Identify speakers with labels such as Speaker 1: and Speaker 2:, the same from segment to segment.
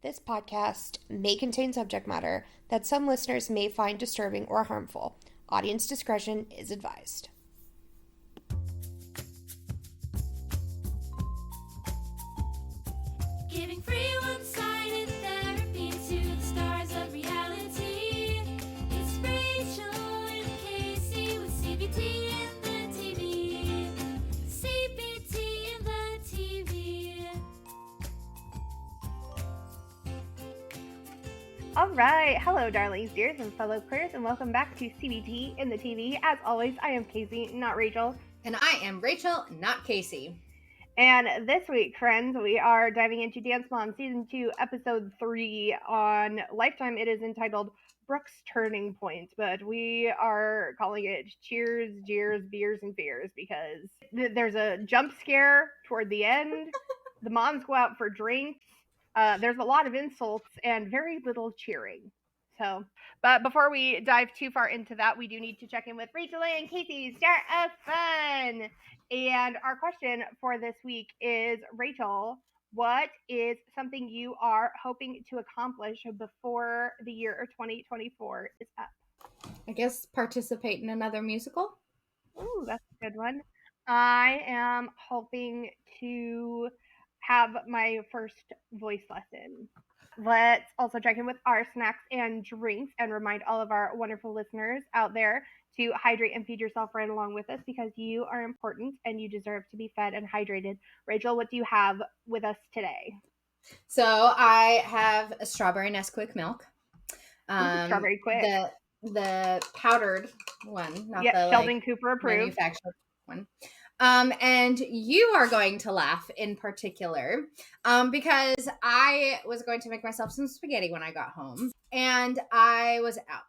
Speaker 1: This podcast may contain subject matter that some listeners may find disturbing or harmful. Audience discretion is advised.
Speaker 2: Giving free one-sided therapy to the stars of reality. It's Rachel and Kacie with CBT and the TV. CBT and the TV.
Speaker 3: All right. Hello, darlings, dears, and fellow queers, and welcome back to CBT in the TV. As always, I am Kacie, not Rachel.
Speaker 4: And I am Rachel, not Kacie.
Speaker 3: And this week, friends, we are diving into Dance Mom Season 2, Episode 3 on Lifetime. It is entitled Brooke's Turning Point, but we are calling it Cheers, Jeers, Beers, and Fears because there's a jump scare toward the end. The moms go out for drinks. There's a lot of insults and very little cheering. But before we dive too far into that, we do need to check in with Rachel and Kacie. Start of fun. And our question for this week is, Rachel, what is something you are hoping to accomplish before the year of 2024 is up?
Speaker 4: I guess participate in another musical?
Speaker 3: Ooh, that's a good one. I am hoping to have my first voice lesson. Let's also check in with our snacks and drinks and remind all of our wonderful listeners out there to hydrate and feed yourself right along with us because you are important and you deserve to be fed and hydrated. Rachel, what do you have with us today?
Speaker 4: So I have a strawberry Nesquik milk.
Speaker 3: Strawberry Quick.
Speaker 4: The powdered one, not the
Speaker 3: Sheldon Cooper approved
Speaker 4: manufactured one. And you are going to laugh in particular because I was going to make myself some spaghetti when I got home and I was out.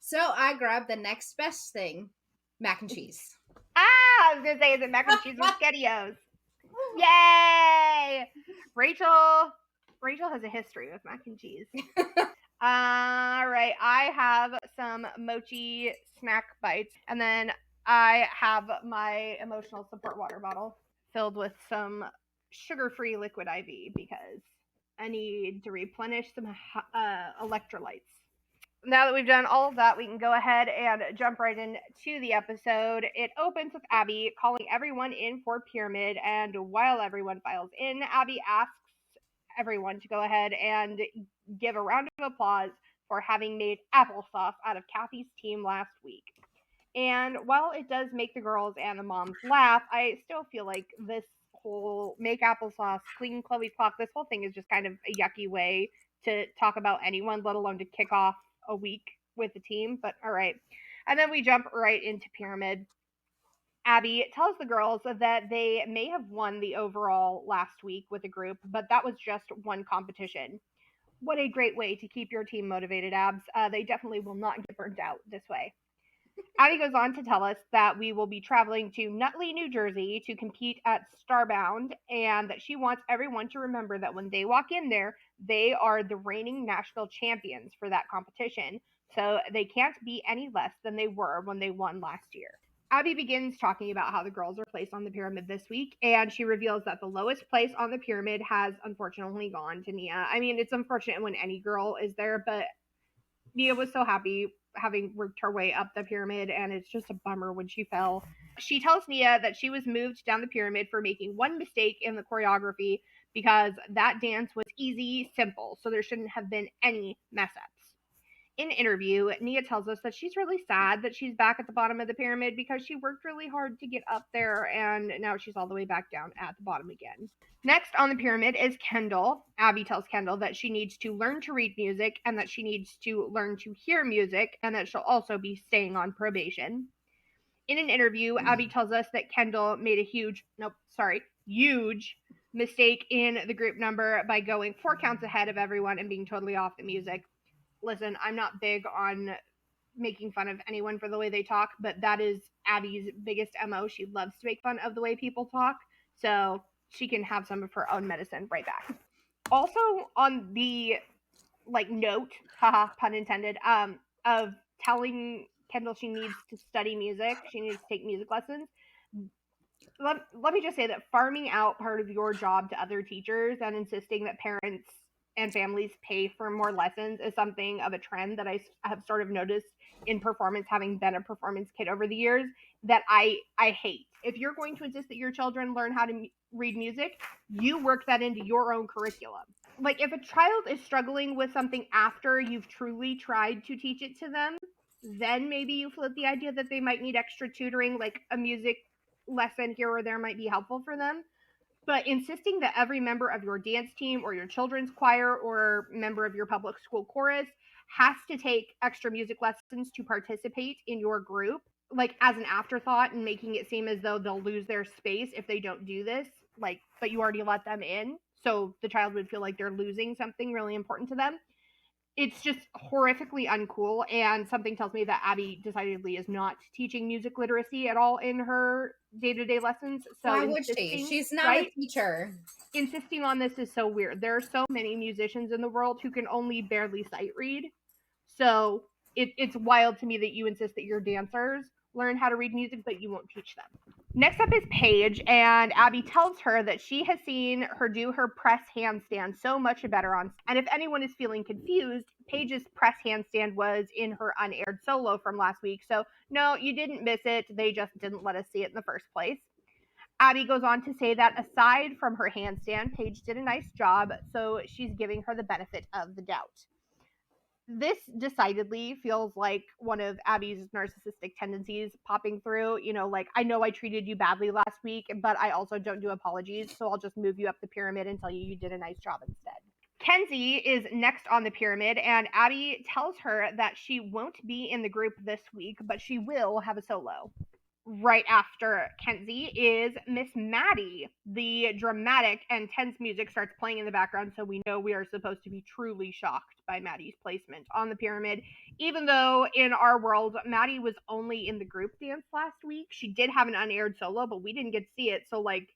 Speaker 4: So I grabbed the next best thing, mac and cheese.
Speaker 3: I was going to say, is it mac and cheese with SpaghettiOs? Yay! Rachel has a history with mac and cheese. All right, I have some mochi snack bites, and then I have my emotional support water bottle filled with some sugar-free liquid IV because I need to replenish some electrolytes. Now that we've done all of that, we can go ahead and jump right into the episode. It opens with Abby calling everyone in for Pyramid, and while everyone files in, Abby asks everyone to go ahead and give a round of applause for having made applesauce out of Kathy's team last week. And while it does make the girls and the moms laugh, I still feel like this whole make applesauce, clean Chloe's clock, this whole thing is just kind of a yucky way to talk about anyone, let alone to kick off a week with the team. But all right. And then we jump right into Pyramid. Abby tells the girls that they may have won the overall last week with a group, but that was just one competition. What a great way to keep your team motivated, Abs. They definitely will not get burned out this way. Abby goes on to tell us that we will be traveling to Nutley, New Jersey to compete at Starbound, and that she wants everyone to remember that when they walk in there, they are the reigning national champions for that competition, so they can't be any less than they were when they won last year. Abby begins talking about how the girls are placed on the pyramid this week, and she reveals that the lowest place on the pyramid has unfortunately gone to Nia. I mean, it's unfortunate when any girl is there, but Nia was so happy having worked her way up the pyramid, and it's just a bummer when she fell. She tells Nia that she was moved down the pyramid for making one mistake in the choreography because that dance was easy, simple, so there shouldn't have been any mess-ups. In an interview, Nia tells us that she's really sad that she's back at the bottom of the pyramid because she worked really hard to get up there, and now she's all the way back down at the bottom again. Next on the pyramid is Kendall. Abby tells Kendall that she needs to learn to read music and that she needs to learn to hear music and that she'll also be staying on probation. In an interview, Abby tells us that Kendall made a huge mistake in the group number by going 4 counts ahead of everyone and being totally off the music. Listen, I'm not big on making fun of anyone for the way they talk, but that is Abby's biggest MO. She loves to make fun of the way people talk, so she can have some of her own medicine right back. Also on the note, haha, pun intended, of telling Kendall she needs to study music, she needs to take music lessons. Let me just say that farming out part of your job to other teachers and insisting that parents and families pay for more lessons is something of a trend that I have sort of noticed in performance, having been a performance kid over the years, that I hate. If you're going to insist that your children learn how to read music, you work that into your own curriculum. Like, if a child is struggling with something after you've truly tried to teach it to them, then maybe you float the idea that they might need extra tutoring, like a music lesson here or there might be helpful for them. But insisting that every member of your dance team or your children's choir or member of your public school chorus has to take extra music lessons to participate in your group, like as an afterthought, and making it seem as though they'll lose their space if they don't do this, like, but you already let them in, so the child would feel like they're losing something really important to them. It's just horrifically uncool, and something tells me that Abby decidedly is not teaching music literacy at all in her day-to-day lessons. So
Speaker 4: why would she? She's not a teacher.
Speaker 3: Insisting on this is so weird. There are so many musicians in the world who can only barely sight read. So it's wild to me that you insist that your dancers learn how to read music, but you won't teach them. Next up is Paige, and Abby tells her that she has seen her do her press handstand so much better on. And if anyone is feeling confused, Paige's press handstand was in her unaired solo from last week. So no, you didn't miss it. They just didn't let us see it in the first place. Abby goes on to say that aside from her handstand, Paige did a nice job, so she's giving her the benefit of the doubt. This decidedly feels like one of Abby's narcissistic tendencies popping through. You know, like, I know I treated you badly last week, but I also don't do apologies, so I'll just move you up the pyramid and tell you did a nice job instead. Kenzie is next on the pyramid, and Abby tells her that she won't be in the group this week, but she will have a solo. Right after Kenzie is Miss Maddie. The dramatic and tense music starts playing in the background, so we know we are supposed to be truly shocked by Maddie's placement on the pyramid. Even though in our world, Maddie was only in the group dance last week. She did have an unaired solo, but we didn't get to see it, so, like,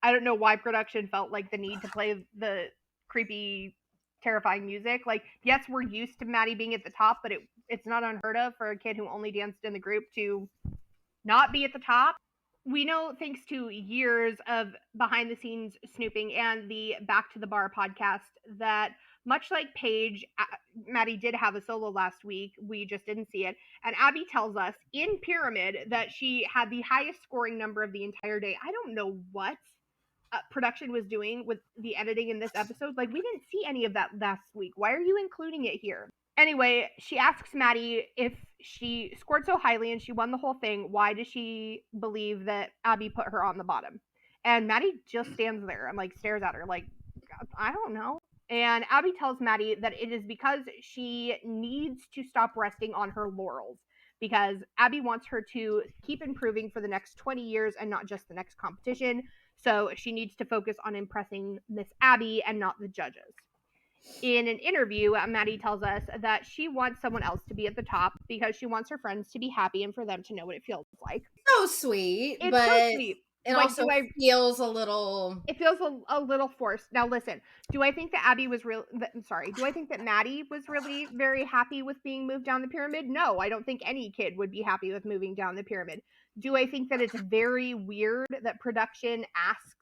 Speaker 3: I don't know why production felt like the need to play the creepy, terrifying music. Like, yes, we're used to Maddie being at the top, but it's not unheard of for a kid who only danced in the group to not be at the top. We know, thanks to years of behind the scenes snooping and the Back to the Bar podcast, that much like Paige, Maddie did have a solo last week. We just didn't see it. And Abby tells us in Pyramid that she had the highest scoring number of the entire day. I don't know what production was doing with the editing in this episode. Like, we didn't see any of that last week. Why are you including it here? Anyway, she asks Maddie if she scored so highly and she won the whole thing, why does she believe that Abby put her on the bottom? And Maddie just stands there and, like, stares at her like, I don't know. And Abby tells Maddie that it is because she needs to stop resting on her laurels, because Abby wants her to keep improving for the next 20 years and not just the next competition. So she needs to focus on impressing Miss Abby and not the judges. In an interview, Maddie tells us that she wants someone else to be at the top because she wants her friends to be happy and for them to know what it feels like.
Speaker 4: So sweet,
Speaker 3: It's
Speaker 4: but
Speaker 3: so sweet.
Speaker 4: it
Speaker 3: Like,
Speaker 4: also feels a little...
Speaker 3: It feels a little forced. Now listen, do I think that do I think that Maddie was really very happy with being moved down the pyramid? No, I don't think any kid would be happy with moving down the pyramid. Do I think that it's very weird that production asks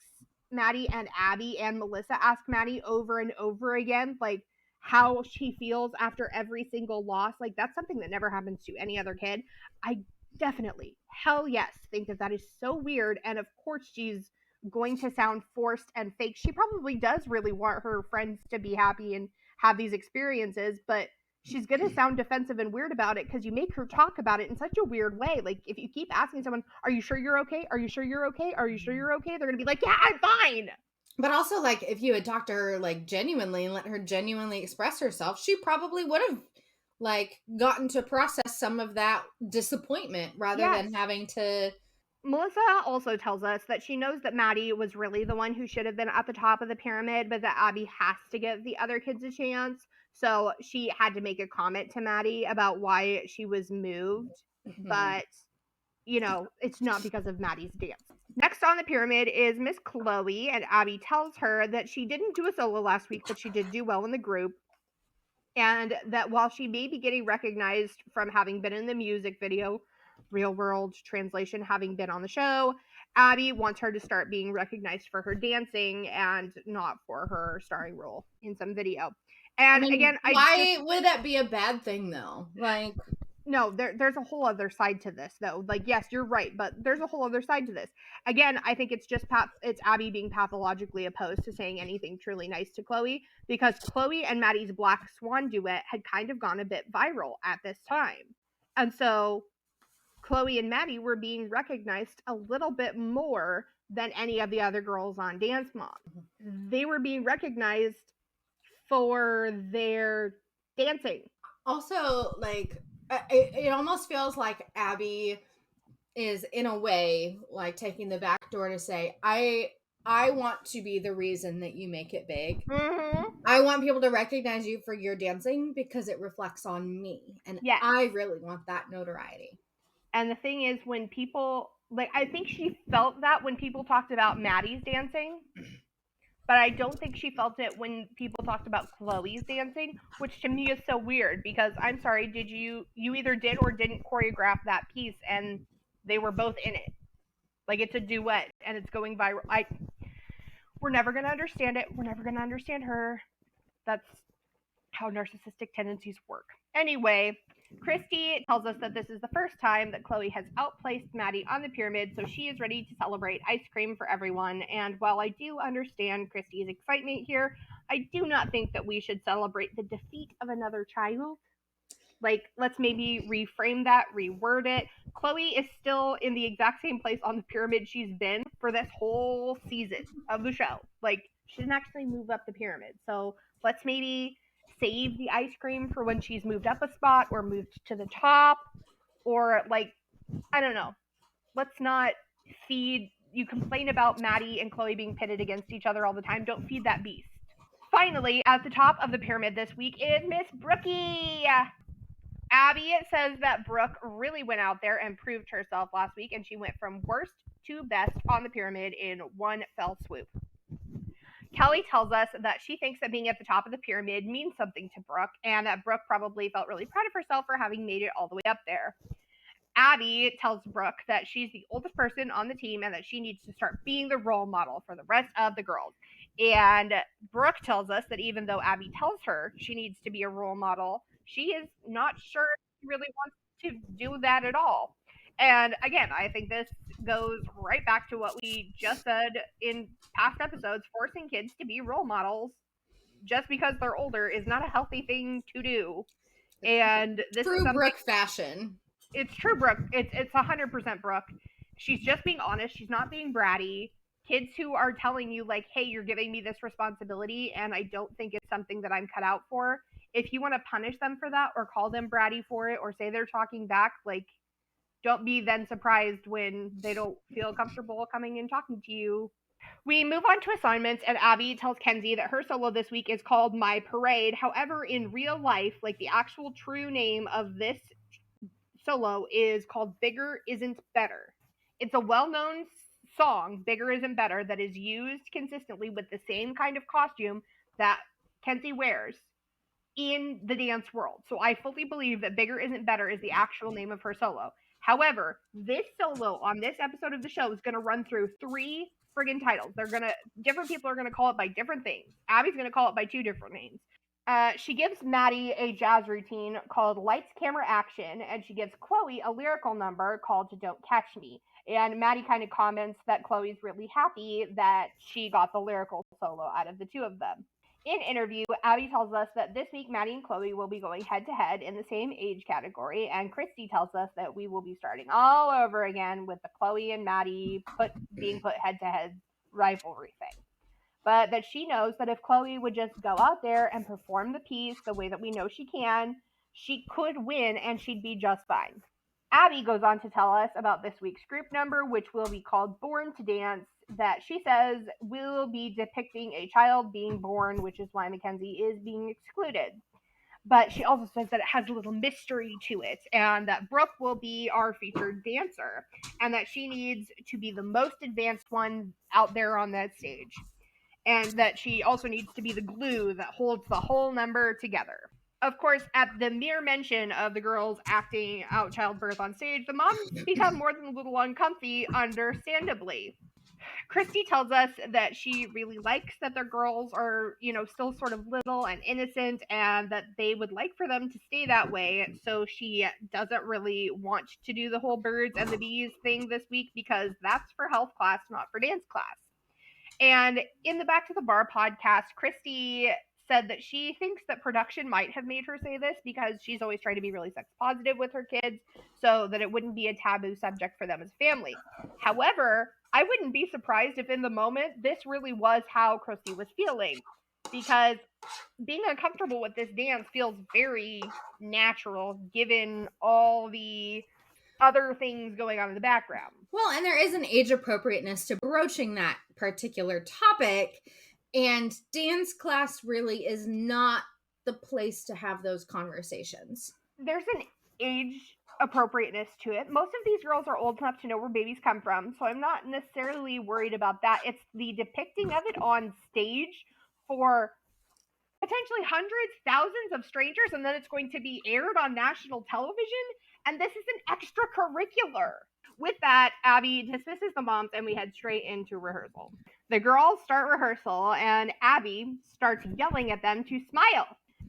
Speaker 3: Maddie and Abby and Melissa ask Maddie over and over again, like, how she feels after every single loss? Like, that's something that never happens to any other kid. I definitely, hell yes, think that is so weird, and of course she's going to sound forced and fake. She probably does really want her friends to be happy and have these experiences, but she's going to sound defensive and weird about it because you make her talk about it in such a weird way. Like, if you keep asking someone, are you sure you're okay? Are you sure you're okay? Are you sure you're okay? They're going to be like, yeah, I'm fine.
Speaker 4: But also, like, if you had talked to her, like, genuinely and let her genuinely express herself, she probably would have, like, gotten to process some of that disappointment rather than having to...
Speaker 3: Melissa also tells us that she knows that Maddie was really the one who should have been at the top of the pyramid, but that Abby has to give the other kids a chance. So she had to make a comment to Maddie about why she was moved. Mm-hmm. But, you know, it's not because of Maddie's dance. Next on the pyramid is Miss Chloe, and Abby tells her that she didn't do a solo last week, but she did do well in the group. And that while she may be getting recognized from having been in the music video, real world translation having been on the show, Abby wants her to start being recognized for her dancing and not for her starring role in some video. And again,
Speaker 4: why would that be a bad thing though? Like,
Speaker 3: no, there's a whole other side to this though. Like, yes, you're right, but there's a whole other side to this. Again, I think it's just it's Abby being pathologically opposed to saying anything truly nice to Chloe, because Chloe and Maddie's Black Swan duet had kind of gone a bit viral at this time. And so Chloe and Maddie were being recognized a little bit more than any of the other girls on Dance Mom. They were being recognized for their dancing.
Speaker 4: Also, like, it almost feels like Abby is, in a way, like taking the back door to say, I want to be the reason that you make it big.
Speaker 3: Mm-hmm.
Speaker 4: I want people to recognize you for your dancing because it reflects on me. And
Speaker 3: Yes.
Speaker 4: I really want that notoriety.
Speaker 3: And the thing is, when people, like, I think she felt that when people talked about Maddie's dancing, but I don't think she felt it when people talked about Chloe's dancing, which to me is so weird, because I'm sorry, you either did or didn't choreograph that piece, and they were both in it. Like, it's a duet, and it's going viral. We're never going to understand it. We're never going to understand her. That's how narcissistic tendencies work. Anyway, Christy tells us that this is the first time that Chloe has outplaced Maddie on the pyramid, so she is ready to celebrate ice cream for everyone. And while I do understand Christy's excitement here, I do not think that we should celebrate the defeat of another child. Like, let's maybe reframe that, reword it. Chloe is still in the exact same place on the pyramid she's been for this whole season of the show. Like, she didn't actually move up the pyramid. So let's maybe save the ice cream for when she's moved up a spot or moved to the top, or, like, I don't know. Let's not feed, you complain about Maddie and Chloe being pitted against each other all the time. Don't feed that beast. Finally, at the top of the pyramid this week is Miss Brookie. Abby says that Brooke really went out there and proved herself last week, and she went from worst to best on the pyramid in one fell swoop. Kelly tells us that she thinks that being at the top of the pyramid means something to Brooke, and that Brooke probably felt really proud of herself for having made it all the way up there. Abby tells Brooke that she's the oldest person on the team and that she needs to start being the role model for the rest of the girls. And Brooke tells us that even though Abby tells her she needs to be a role model, she is not sure she really wants to do that at all. And again, I think this goes right back to what we just said in past episodes. Forcing kids to be role models just because they're older is not a healthy thing to do. And this
Speaker 4: True
Speaker 3: is something,
Speaker 4: Brooke fashion.
Speaker 3: It's true Brooke. It's 100% Brooke. She's just being honest. She's not being bratty. Kids who are telling you, like, hey, you're giving me this responsibility and I don't think it's something that I'm cut out for. If you want to punish them for that or call them bratty for it or say they're talking back, like, don't be then surprised when they don't feel comfortable coming and talking to you. We move on to assignments, and Abby tells Kenzie that her solo this week is called My Parade. However, in real life, like, the actual true name of this solo is called Bigger Isn't Better. It's a well-known song, Bigger Isn't Better, that is used consistently with the same kind of costume that Kenzie wears in the dance world. So I fully believe that Bigger Isn't Better is the actual name of her solo. However, this solo on this episode of the show is going to run through 3 friggin' titles. Different people are going to call it by different things. Abby's going to call it by 2 different names. She gives Maddie a jazz routine called Lights, Camera, Action, and she gives Chloe a lyrical number called Don't Catch Me. And Maddie kind of comments that Chloe's really happy that she got the lyrical solo out of the 2 of them. In interview, Abby tells us that this week Maddie and Chloe will be going head-to-head in the same age category, and Christy tells us that we will be starting all over again with the Chloe and Maddie being put head-to-head rivalry thing. But that she knows that if Chloe would just go out there and perform the piece the way that we know she can, she could win and she'd be just fine. Abby goes on to tell us about this week's group number, which will be called Born to Dance, that she says will be depicting a child being born, which is why Mackenzie is being excluded. But she also says that it has a little mystery to it, and that Brooke will be our featured dancer, and that she needs to be the most advanced one out there on that stage. And that she also needs to be the glue that holds the whole number together. Of course, at the mere mention of the girls acting out childbirth on stage, the moms become more than a little uncomfy, understandably. Christy tells us that she really likes that their girls are, still sort of little and innocent, and that they would like for them to stay that way. So she doesn't really want to do the whole birds and the bees thing this week because that's for health class, not for dance class. And in the Back to the Bar podcast, Christy said that she thinks that production might have made her say this because she's always tried to be really sex positive with her kids so that it wouldn't be a taboo subject for them as a family. However, I wouldn't be surprised if in the moment this really was how Christy was feeling, because being uncomfortable with this dance feels very natural given all the other things going on in the background.
Speaker 4: Well, and there is an age appropriateness to broaching that particular topic, and dance class really is not the place to have those conversations.
Speaker 3: There's an age appropriateness to it. Most of these girls are old enough to know where babies come from, so I'm not necessarily worried about that. It's the depicting of it on stage for potentially hundreds, thousands of strangers, and then it's going to be aired on national television, and this is an extracurricular. With that, Abby dismisses the moms and we head straight into rehearsal. The girls start rehearsal and Abby starts yelling at them to smile.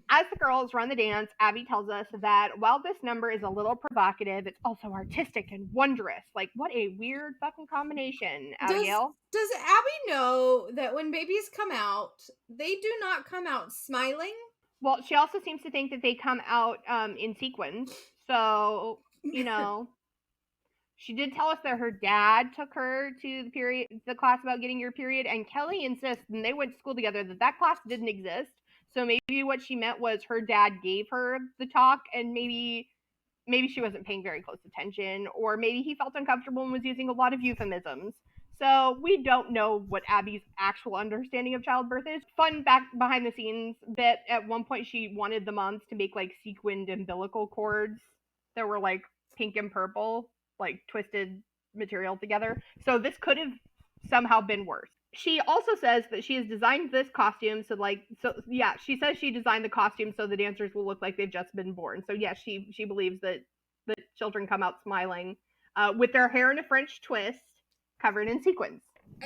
Speaker 3: As the girls run the dance, Abby tells us that while this number is a little provocative, it's also artistic and wondrous. Like, what a weird fucking combination, Abigail.
Speaker 4: Does Abby know that when babies come out, they do not come out smiling?
Speaker 3: Well, she also seems to think that they come out in sequins. So, she did tell us that her dad took her to the class about getting your period, and Kelly insists, and they went to school together, that class didn't exist. So maybe what she meant was her dad gave her the talk, and maybe she wasn't paying very close attention, or maybe he felt uncomfortable and was using a lot of euphemisms. So we don't know what Abby's actual understanding of childbirth is. Fun back behind the scenes bit, at one point she wanted the moms to make like sequined umbilical cords that were like pink and purple, like twisted material together. So this could have somehow been worse. She also says that she has designed this costume she says she designed the costume so the dancers will look like they've just been born. So yes, she believes that the children come out smiling with their hair in a French twist, covered in sequins.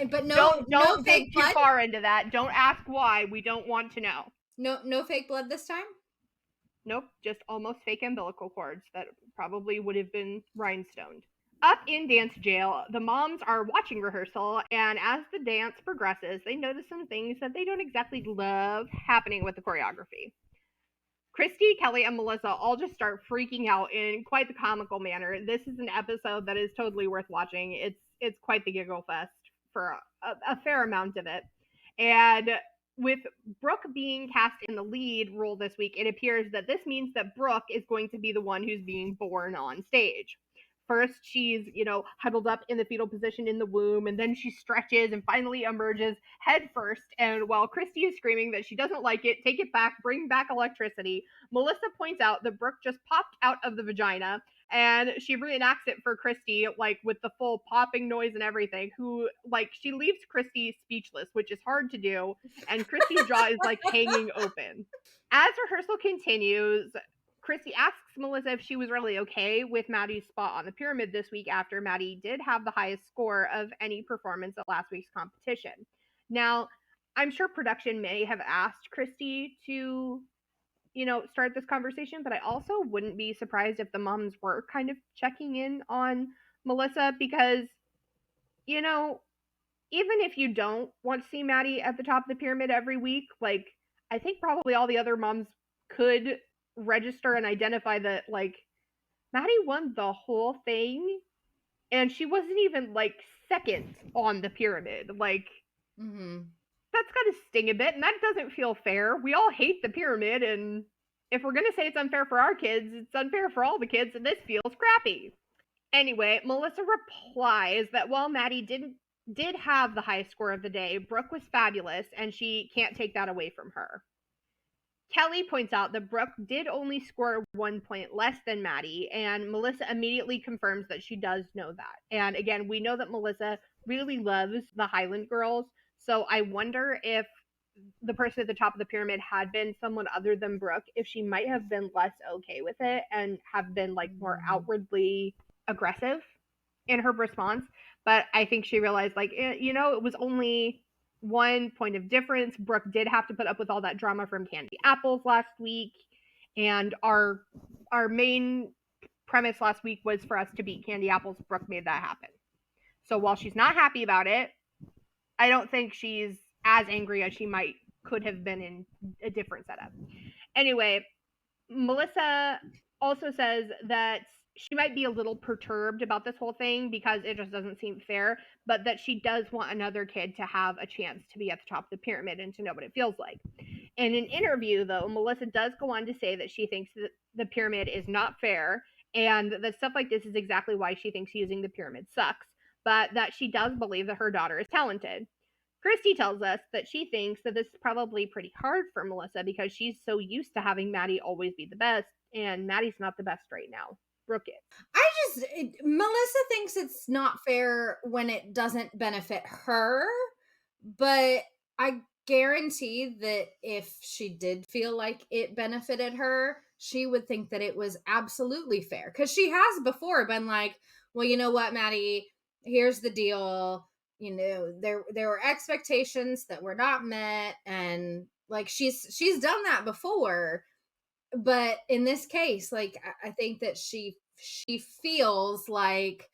Speaker 4: But don't
Speaker 3: dig
Speaker 4: fake
Speaker 3: too
Speaker 4: blood?
Speaker 3: far into that. Don't ask why. We don't want to know.
Speaker 4: No fake blood this time?
Speaker 3: Nope, just almost fake umbilical cords that probably would have been rhinestoned. Up in dance jail, the moms are watching rehearsal, and as the dance progresses, they notice some things that they don't exactly love happening with the choreography. Christy, Kelly, and Melissa all just start freaking out in quite the comical manner. This is an episode that is totally worth watching. It's quite the giggle fest for a fair amount of it. And with Brooke being cast in the lead role this week, it appears that this means that Brooke is going to be the one who's being born on stage. First, she's, huddled up in the fetal position in the womb, and then she stretches and finally emerges head first. And while Christy is screaming that she doesn't like it, take it back, bring back electricity, Melissa points out that Brooke just popped out of the vagina, and she reenacts it for Christy, like with the full popping noise and everything, she leaves Christy speechless, which is hard to do, and Christy's jaw is like hanging open. As rehearsal continues, Christy asks Melissa if she was really okay with Maddie's spot on the pyramid this week after Maddie did have the highest score of any performance at last week's competition. Now, I'm sure production may have asked Christy to, start this conversation, but I also wouldn't be surprised if the moms were kind of checking in on Melissa because, even if you don't want to see Maddie at the top of the pyramid every week, I think probably all the other moms could register and identify that Maddie won the whole thing and she wasn't even second on the pyramid. That's gotta sting a bit, and that doesn't feel fair. We all hate the pyramid, and if we're gonna say it's unfair for our kids, it's unfair for all the kids, and this feels crappy. Anyway, Melissa replies that while Maddie did have the highest score of the day, Brooke was fabulous and she can't take that away from her. Kelly points out that Brooke did only score 1 point less than Maddie, and Melissa immediately confirms that she does know that. And again, we know that Melissa really loves the Highland girls, so I wonder if the person at the top of the pyramid had been someone other than Brooke, if she might have been less okay with it and have been like more outwardly aggressive in her response. But I think she realized, like, you know, it was only one point of difference. Brooke did have to put up with all that drama from Candy Apples last week, and our main premise last week was for us to beat Candy Apples. Brooke made that happen. So while she's not happy about it, I don't think she's as angry as she could have been in a different setup. Anyway, Melissa also says that she might be a little perturbed about this whole thing because it just doesn't seem fair, but that she does want another kid to have a chance to be at the top of the pyramid and to know what it feels like. In an interview, though, Melissa does go on to say that she thinks that the pyramid is not fair and that stuff like this is exactly why she thinks using the pyramid sucks, but that she does believe that her daughter is talented. Christy tells us that she thinks that this is probably pretty hard for Melissa because she's so used to having Maddie always be the best, and Maddie's not the best right now. Brooke is.
Speaker 4: Melissa thinks it's not fair when it doesn't benefit her, but I guarantee that if she did feel like it benefited her, she would think that it was absolutely fair. Because she has before been like, well, you know what, Maddie, here's the deal. You know, there were expectations that were not met, and like she's done that before. But in this case, like I think that she feels like,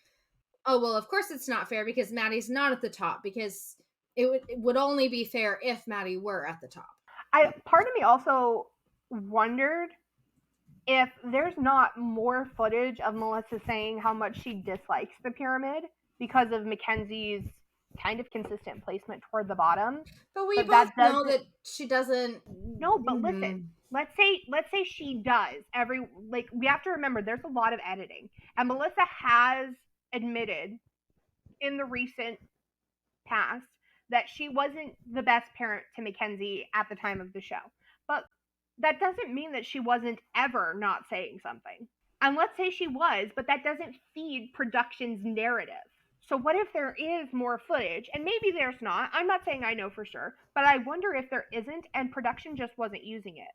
Speaker 4: oh well, of course it's not fair because Maddie's not at the top, because it would only be fair if Maddie were at the top.
Speaker 3: Part of me also wondered if there's not more footage of Melissa saying how much she dislikes the pyramid because of Mackenzie's kind of consistent placement toward the bottom.
Speaker 4: But we both know that she doesn't.
Speaker 3: No, but listen, let's say she does. We have to remember there's a lot of editing, and Melissa has admitted in the recent past that she wasn't the best parent to Mackenzie at the time of the show. But that doesn't mean that she wasn't ever not saying something. And let's say she was, but that doesn't feed production's narrative. So what if there is more footage? And maybe there's not. I'm not saying I know for sure, but I wonder if there isn't and production just wasn't using it.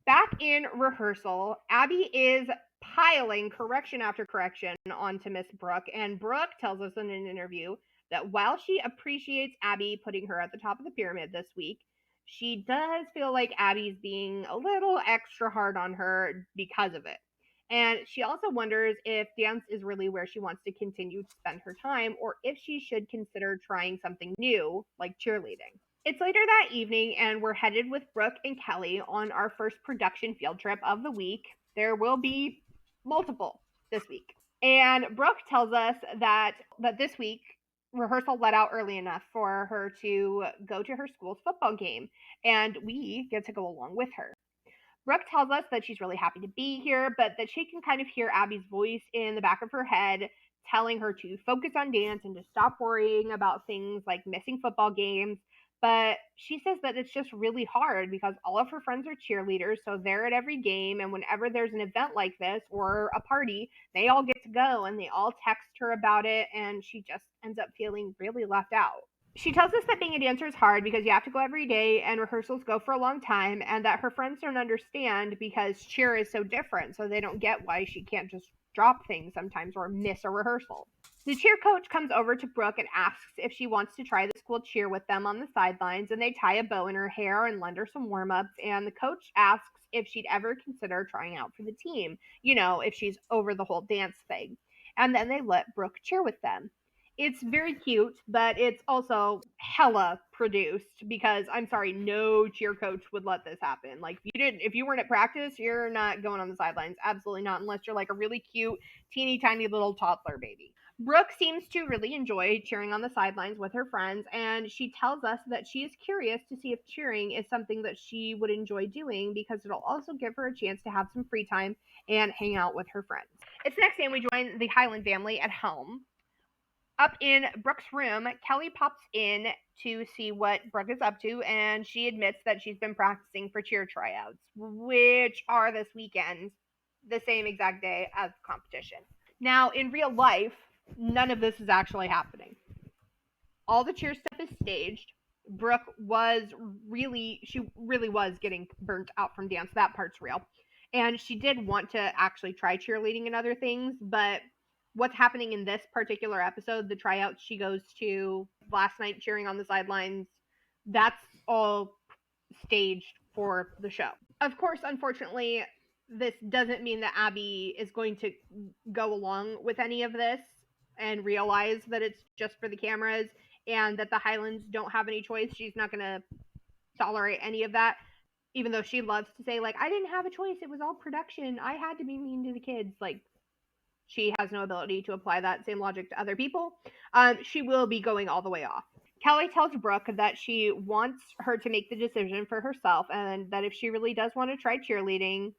Speaker 3: Back in rehearsal, Abby is piling correction after correction onto Miss Brooke, and Brooke tells us in an interview that while she appreciates Abby putting her at the top of the pyramid this week, she does feel like Abby's being a little extra hard on her because of it. And she also wonders if dance is really where she wants to continue to spend her time, or if she should consider trying something new, like cheerleading. It's later that evening, and we're headed with Brooke and Kelly on our first production field trip of the week. There will be multiple this week. And Brooke tells us that this week, rehearsal let out early enough for her to go to her school's football game, and we get to go along with her. Brooke tells us that she's really happy to be here, but that she can kind of hear Abby's voice in the back of her head telling her to focus on dance and to stop worrying about things like missing football games. But she says that it's just really hard because all of her friends are cheerleaders, so they're at every game, and whenever there's an event like this or a party, they all get to go and they all text her about it, and she just ends up feeling really left out. She tells us that being a dancer is hard because you have to go every day and rehearsals go for a long time, and that her friends don't understand because cheer is so different, so they don't get why she can't just drop things sometimes or miss a rehearsal. The cheer coach comes over to Brooke and asks if she wants to try the school cheer with them on the sidelines, and they tie a bow in her hair and lend her some warm-ups, and the coach asks if she'd ever consider trying out for the team, you know, if she's over the whole dance thing. And then they let Brooke cheer with them. It's very cute, but it's also hella produced because, I'm sorry, no cheer coach would let this happen. Like, if you weren't at practice, you're not going on the sidelines. Absolutely not, unless you're like a really cute, teeny tiny little toddler baby. Brooke seems to really enjoy cheering on the sidelines with her friends, and she tells us that she is curious to see if cheering is something that she would enjoy doing because it'll also give her a chance to have some free time and hang out with her friends. It's the next day and we join the Highland family at home. Up in Brooke's room, Kelly pops in to see what Brooke is up to, and she admits that she's been practicing for cheer tryouts, which are this weekend, the same exact day as competition. Now, in real life, none of this is actually happening. All the cheer stuff is staged. Brooke was really was getting burnt out from dance. That part's real. And she did want to actually try cheerleading and other things, but what's happening in this particular episode, the tryouts she goes to last night cheering on the sidelines, that's all staged for the show. Of course, unfortunately, this doesn't mean that Abby is going to go along with any of this and realize that it's just for the cameras and that the Highlands don't have any choice. She's not going to tolerate any of that, even though she loves to say, like, I didn't have a choice. It was all production. I had to be mean to the kids. Like, she has no ability to apply that same logic to other people. She will be going all the way off. Kelly tells Brooke that she wants her to make the decision for herself and that if she really does want to try cheerleading,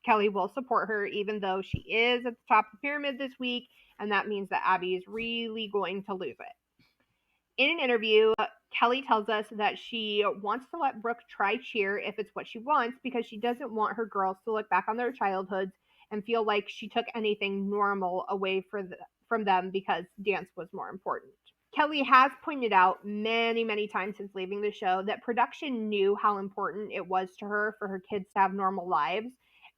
Speaker 3: Kelly will support her, even though she is at the top of the pyramid this week, and that means that Abby is really going to lose it. In an interview, Kelly tells us that she wants to let Brooke try cheer if it's what she wants because she doesn't want her girls to look back on their childhoods and feel like she took anything normal away from them because dance was more important. Kelly has pointed out many, many times since leaving the show that production knew how important it was to her for her kids to have normal lives.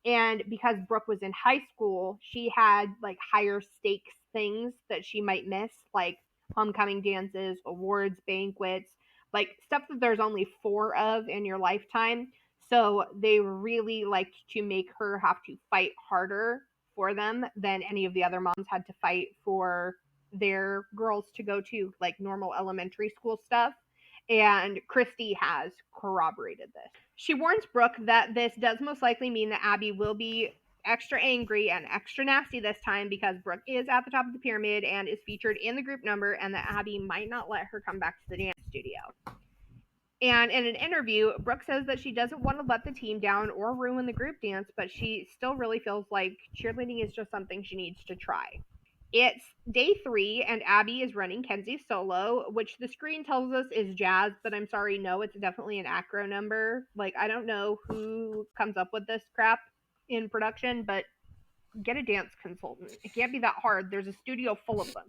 Speaker 3: And because Brooke was in high school, she had like higher stakes things that she might miss, like homecoming dances, awards, banquets, like stuff that there's only 4 of in your lifetime. So they really liked to make her have to fight harder for them than any of the other moms had to fight for their girls to go to, like normal elementary school stuff. And Christy has corroborated this. She warns Brooke that this does most likely mean that Abby will be extra angry and extra nasty this time because Brooke is at the top of the pyramid and is featured in the group number, and that Abby might not let her come back to the dance studio. And in an interview, Brooke says that she doesn't want to let the team down or ruin the group dance, but she still really feels like cheerleading is just something she needs to try. It's day 3, and Abby is running Kenzie's solo, which the screen tells us is jazz, but I'm sorry, no, it's definitely an acro number. Like, I don't know who comes up with this crap in production, but get a dance consultant. It can't be that hard. There's a studio full of them.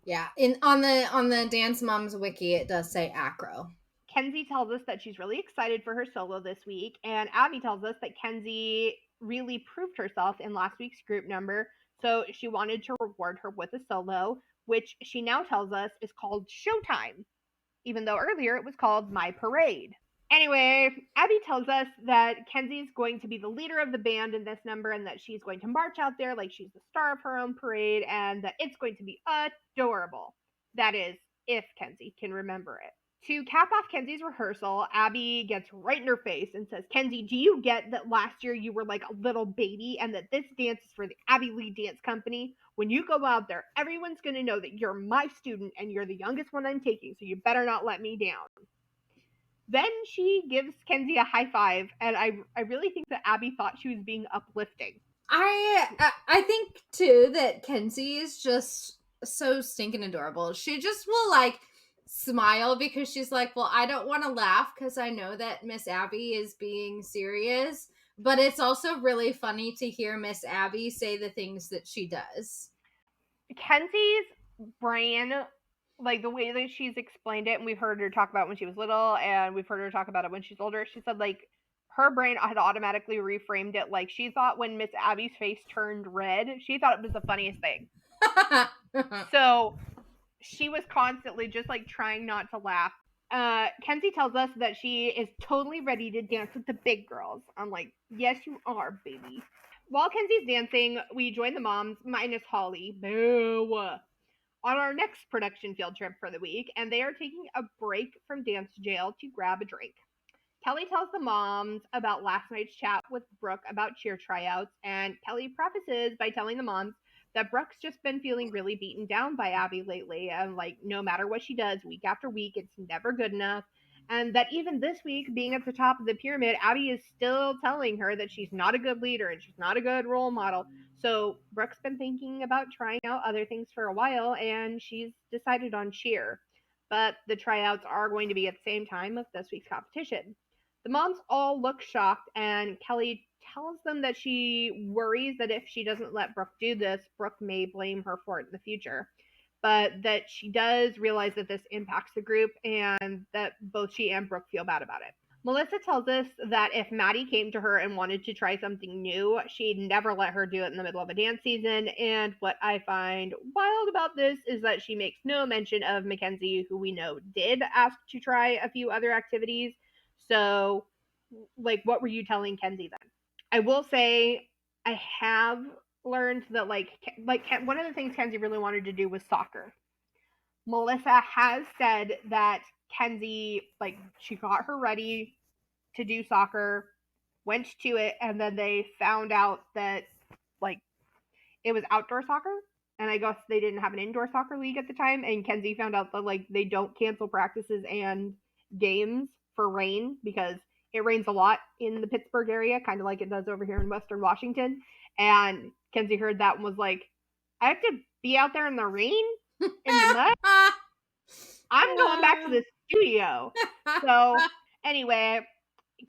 Speaker 4: Yeah, on the Dance Moms wiki, it does say acro.
Speaker 3: Kenzie tells us that she's really excited for her solo this week, and Abby tells us that Kenzie really proved herself in last week's group number, so she wanted to reward her with a solo, which she now tells us is called Showtime, even though earlier it was called My Parade. Anyway, Abby tells us that Kenzie's going to be the leader of the band in this number and that she's going to march out there like she's the star of her own parade and that it's going to be adorable. That is, if Kenzie can remember it. To cap off Kenzie's rehearsal, Abby gets right in her face and says, Kenzie, do you get that last year you were like a little baby and that this dance is for the Abby Lee Dance Company? When you go out there, everyone's going to know that you're my student and you're the youngest one I'm taking, so you better not let me down. Then she gives Kenzie a high five, and I really think that Abby thought she was being uplifting.
Speaker 4: I think too that Kenzie is just so stinking adorable. She just will like smile because she's like, well, I don't want to laugh because I know that Miss Abby is being serious, but it's also really funny to hear Miss Abby say the things that she does.
Speaker 3: Kenzie's brain, like the way that she's explained it, and we've heard her talk about it when she was little, and we've heard her talk about it when she's older, she said like her brain had automatically reframed it. Like she thought when Miss Abby's face turned red, she thought it was the funniest thing. So she was constantly just like trying not to laugh. Kenzie tells us that she is totally ready to dance with the big girls. I'm like, yes, you are, baby. While Kenzie's dancing, we join the moms, minus Holly, boo, on our next production field trip for the week, and they are taking a break from dance jail to grab a drink. Kelly tells the moms about last night's chat with Brooke about cheer tryouts, and Kelly prefaces by telling the moms that Brooke's just been feeling really beaten down by Abby lately, and like no matter what she does week after week, it's never good enough. And that even this week, being at the top of the pyramid, Abby is still telling her that she's not a good leader and she's not a good role model. So Brooke's been thinking about trying out other things for a while, and she's decided on cheer. But the tryouts are going to be at the same time of this week's competition. The moms all look shocked, and Kelly tells them that she worries that if she doesn't let Brooke do this, Brooke may blame her for it in the future. but that she does realize that this impacts the group and that both she and Brooke feel bad about it. Melissa tells us that if Maddie came to her and wanted to try something new, she'd never let her do it in the middle of a dance season. And what I find wild about this is that she makes no mention of Mackenzie, who we know did ask to try a few other activities. So, like, what were you telling Kenzie then? I will say I have learned that, like one of the things Kenzie really wanted to do was soccer. Melissa has said that Kenzie, like, she got her ready to do soccer, went to it, and then they found out that, like, it was outdoor soccer, and I guess they didn't have an indoor soccer league at the time, and Kenzie found out that, like, they don't cancel practices and games for rain because it rains a lot in the Pittsburgh area, kind of like it does over here in Western Washington, and Kenzie heard that and was like, I have to be out there in the rain? In the mud? I'm going back to the studio. So anyway,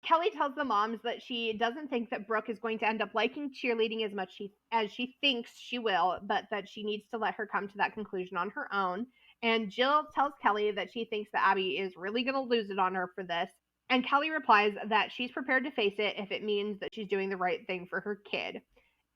Speaker 3: Kelly tells the moms that she doesn't think that Brooke is going to end up liking cheerleading as much as she thinks she will, but that she needs to let her come to that conclusion on her own. And Jill tells Kelly that she thinks that Abby is really going to lose it on her for this. And Kelly replies that she's prepared to face it if it means that she's doing the right thing for her kid.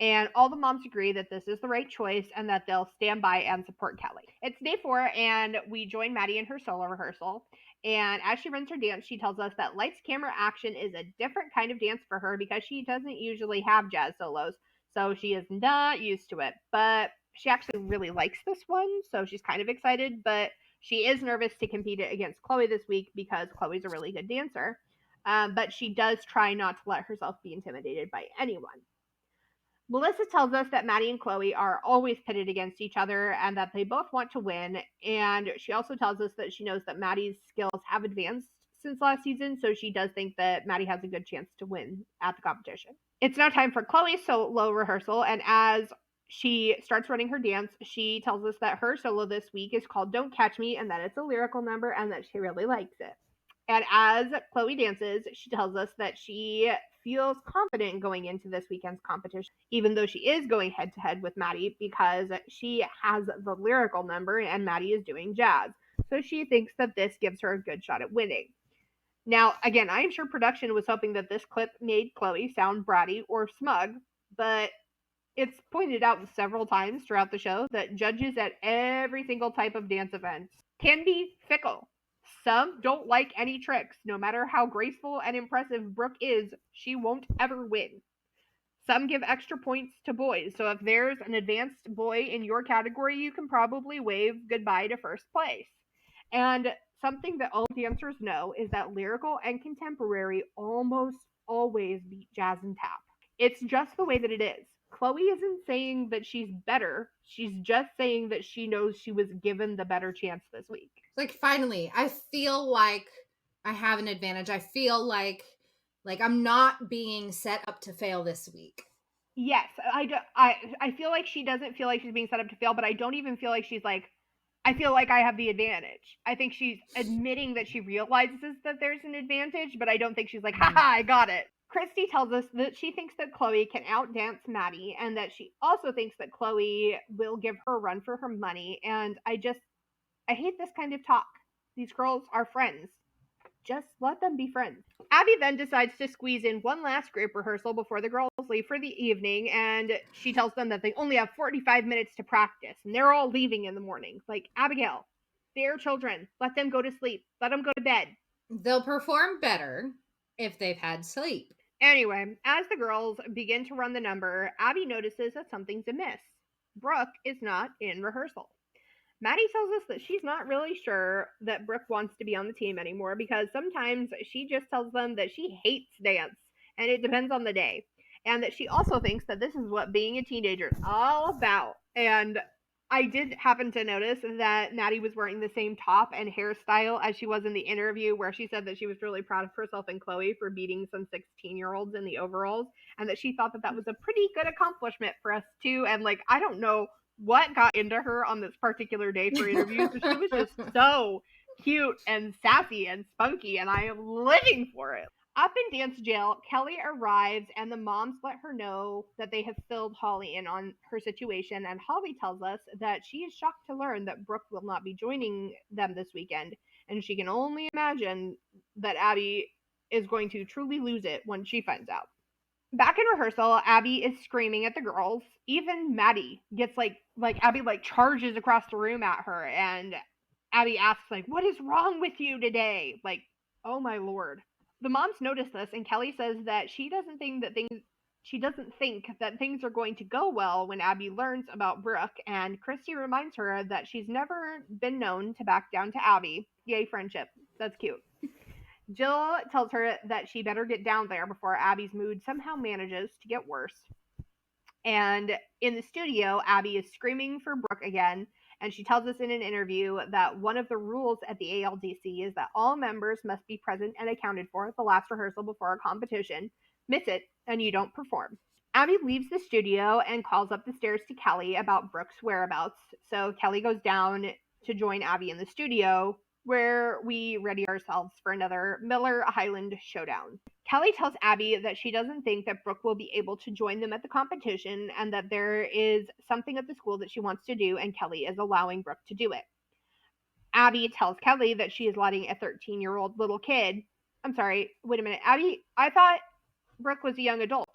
Speaker 3: And all the moms agree that this is the right choice and that they'll stand by and support Kelly. It's day 4, and we join Maddie in her solo rehearsal. And as she runs her dance, she tells us that lights, camera, action is a different kind of dance for her because she doesn't usually have jazz solos. So she is not used to it. But she actually really likes this one, so she's kind of excited. But she is nervous to compete against Chloe this week because Chloe's a really good dancer. But she does try not to let herself be intimidated by anyone. Melissa tells us that Maddie and Chloe are always pitted against each other and that they both want to win. And she also tells us that she knows that Maddie's skills have advanced since last season, so she does think that Maddie has a good chance to win at the competition. It's now time for Chloe's solo rehearsal, and as she starts running her dance, she tells us that her solo this week is called Don't Catch Me and that it's a lyrical number and that she really likes it. And as Chloe dances, she tells us that she feels confident going into this weekend's competition, even though she is going head-to-head with Maddie because she has the lyrical number and Maddie is doing jazz. So she thinks that this gives her a good shot at winning. Now, again, I'm sure production was hoping that this clip made Chloe sound bratty or smug, but it's pointed out several times throughout the show that judges at every single type of dance event can be fickle. Some don't like any tricks. No matter how graceful and impressive Brooke is, she won't ever win. Some give extra points to boys, so if there's an advanced boy in your category, you can probably wave goodbye to first place. And something that all dancers know is that lyrical and contemporary almost always beat jazz and tap. It's just the way that it is. Chloe isn't saying that she's better. She's just saying that she knows she was given the better chance this week.
Speaker 4: Like, finally, I feel like I have an advantage. I feel like I'm not being set up to fail this week.
Speaker 3: Yes, I feel like she doesn't feel like she's being set up to fail, but I don't even feel like she's like, I feel like I have the advantage. I think she's admitting that she realizes that there's an advantage, but I don't think she's like, haha, I got it. Christy tells us that she thinks that Chloe can outdance Maddie and that she also thinks that Chloe will give her a run for her money. And I hate this kind of talk. These girls are friends. Just let them be friends. Abby then decides to squeeze in one last group rehearsal before the girls leave for the evening, and she tells them that they only have 45 minutes to practice, and they're all leaving in the morning. Like, Abigail, they're children. Let them go to sleep. Let them go to bed.
Speaker 4: They'll perform better if they've had sleep.
Speaker 3: Anyway, as the girls begin to run the number, Abby notices that something's amiss. Brooke is not in rehearsal. Maddie tells us that she's not really sure that Brooke wants to be on the team anymore because sometimes she just tells them that she hates dance and it depends on the day. And that she also thinks that this is what being a teenager is all about. And I did happen to notice that Maddie was wearing the same top and hairstyle as she was in the interview where she said that she was really proud of herself and Chloe for beating some 16-year-olds in the overalls and that she thought that that was a pretty good accomplishment for us too. And like, I don't know what got into her on this particular day for interviews, but she was just so cute and sassy and spunky, and I am living for it. Up in dance jail, Kelly arrives and the moms let her know that they have filled Holly in on her situation, and Holly tells us that she is shocked to learn that Brooke will not be joining them this weekend, and she can only imagine that Abby is going to truly lose it when she finds out. Back in rehearsal, Abby is screaming at the girls. Even Maddie gets Abby charges across the room at her, and Abby asks "What is wrong with you today?" Oh my lord. The moms notice this, and Kelly says that she doesn't think that things are going to go well when Abby learns about Brooke, and Christy reminds her that she's never been known to back down to Abby. Yay, friendship. That's cute. Jill tells her that she better get down there before Abby's mood somehow manages to get worse. And in the studio, Abby is screaming for Brooke again, and she tells us in an interview that one of the rules at the ALDC is that all members must be present and accounted for at the last rehearsal before a competition. Miss it, and you don't perform. Abby leaves the studio and calls up the stairs to Kelly about Brooke's whereabouts. So Kelly goes down to join Abby in the studio, where we ready ourselves for another Miller Highland showdown. Kelly tells Abby that she doesn't think that Brooke will be able to join them at the competition, and that there is something at the school that she wants to do, and Kelly is allowing Brooke to do it. Abby tells Kelly that she is letting a 13-year-old little kid. I'm sorry, wait a minute. Abby, I thought Brooke was a young adult,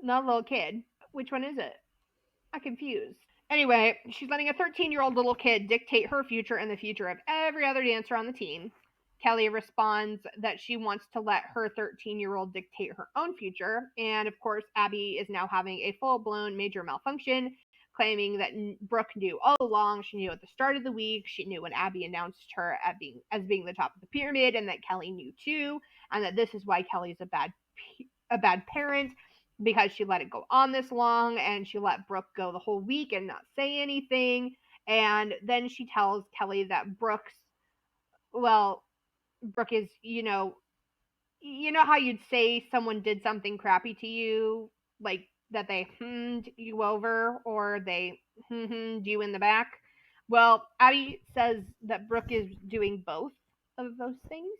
Speaker 3: not a little kid. Which one is it? I'm confused. Anyway, she's letting a 13-year-old little kid dictate her future and the future of every other dancer on the team. Kelly responds that she wants to let her 13-year-old dictate her own future. And of course, Abby is now having a full-blown major malfunction, claiming that Brooke knew all along. She knew at the start of the week. She knew when Abby announced her as being the top of the pyramid, and that Kelly knew too, and that this is why Kelly's a bad parent, because she let it go on this long, and she let Brooke go the whole week and not say anything. And then she tells Kelly that Brooke is, how you'd say someone did something crappy to you, like that they hummed you over, or they hummed you in the back. Well, Abby says that Brooke is doing both of those things.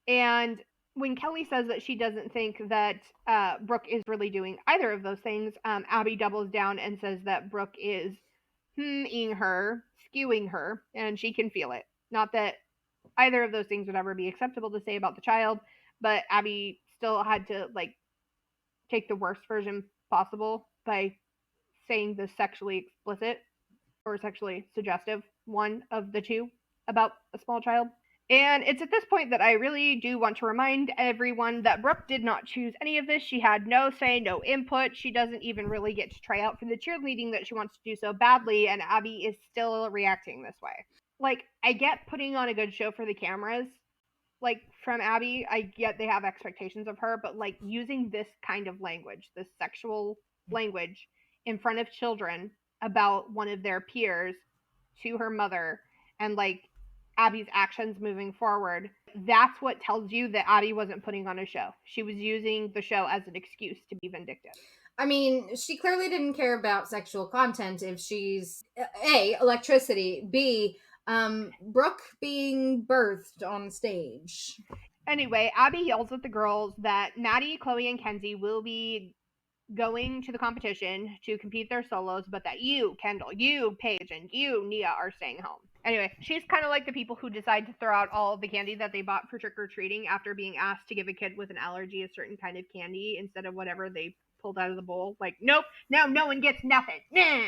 Speaker 3: And when Kelly says that she doesn't think that Brooke is really doing either of those things, Abby doubles down and says that Brooke is hmming her, skewing her, and she can feel it. Not that either of those things would ever be acceptable to say about the child, but Abby still had to take the worst version possible by saying the sexually explicit or sexually suggestive one of the two about a small child. And it's at this point that I really do want to remind everyone that Brooke did not choose any of this. She had no say, no input. She doesn't even really get to try out for the cheerleading that she wants to do so badly, and Abby is still reacting this way. I get putting on a good show for the cameras, from Abby. I get they have expectations of her, but using this kind of language, this sexual language in front of children about one of their peers to her mother, and Abby's actions moving forward, that's what tells you that Abby wasn't putting on a show. She was using the show as an excuse to be vindictive.
Speaker 4: I mean, she clearly didn't care about sexual content if she's A, electricity, B, Brooke being birthed on stage.
Speaker 3: Anyway, Abby yells at the girls that Maddie, Chloe, and Kenzie will be going to the competition to compete their solos, but that you, Kendall, you, Paige, and you, Nia, are staying home. Anyway, she's kind of like the people who decide to throw out all of the candy that they bought for trick-or-treating after being asked to give a kid with an allergy a certain kind of candy instead of whatever they pulled out of the bowl. Nope, now no one gets nothing. Nah.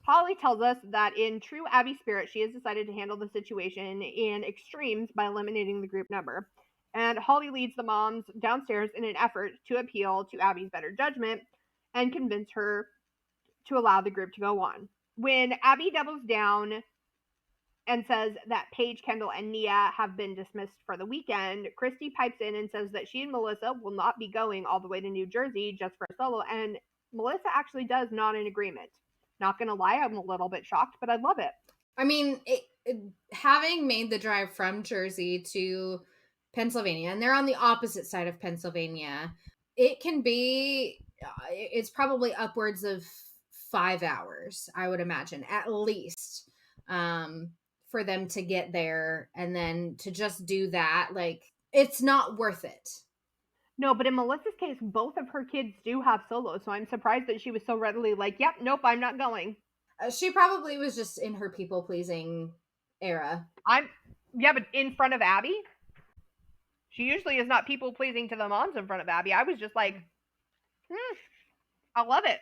Speaker 3: Holly tells us that in true Abby spirit, she has decided to handle the situation in extremes by eliminating the group number. And Holly leads the moms downstairs in an effort to appeal to Abby's better judgment and convince her to allow the group to go on. When Abby doubles down and says that Paige, Kendall, and Nia have been dismissed for the weekend, Christy pipes in and says that she and Melissa will not be going all the way to New Jersey just for a solo, and Melissa actually does nod in agreement. Not gonna lie, I'm a little bit shocked, but I love it.
Speaker 4: I mean, having made the drive from Jersey to Pennsylvania, and they're on the opposite side of Pennsylvania, it can be, it's probably upwards of 5 hours, I would imagine, at least, for them to get there, and then to just do that, it's not worth it.
Speaker 3: No, but in Melissa's case, both of her kids do have solos, so I'm surprised that she was so readily like, yep, nope, I'm not going.
Speaker 4: She probably was just in her people-pleasing era.
Speaker 3: Yeah, but in front of Abby? She usually is not people-pleasing to the moms in front of Abby. I was just like, I love it.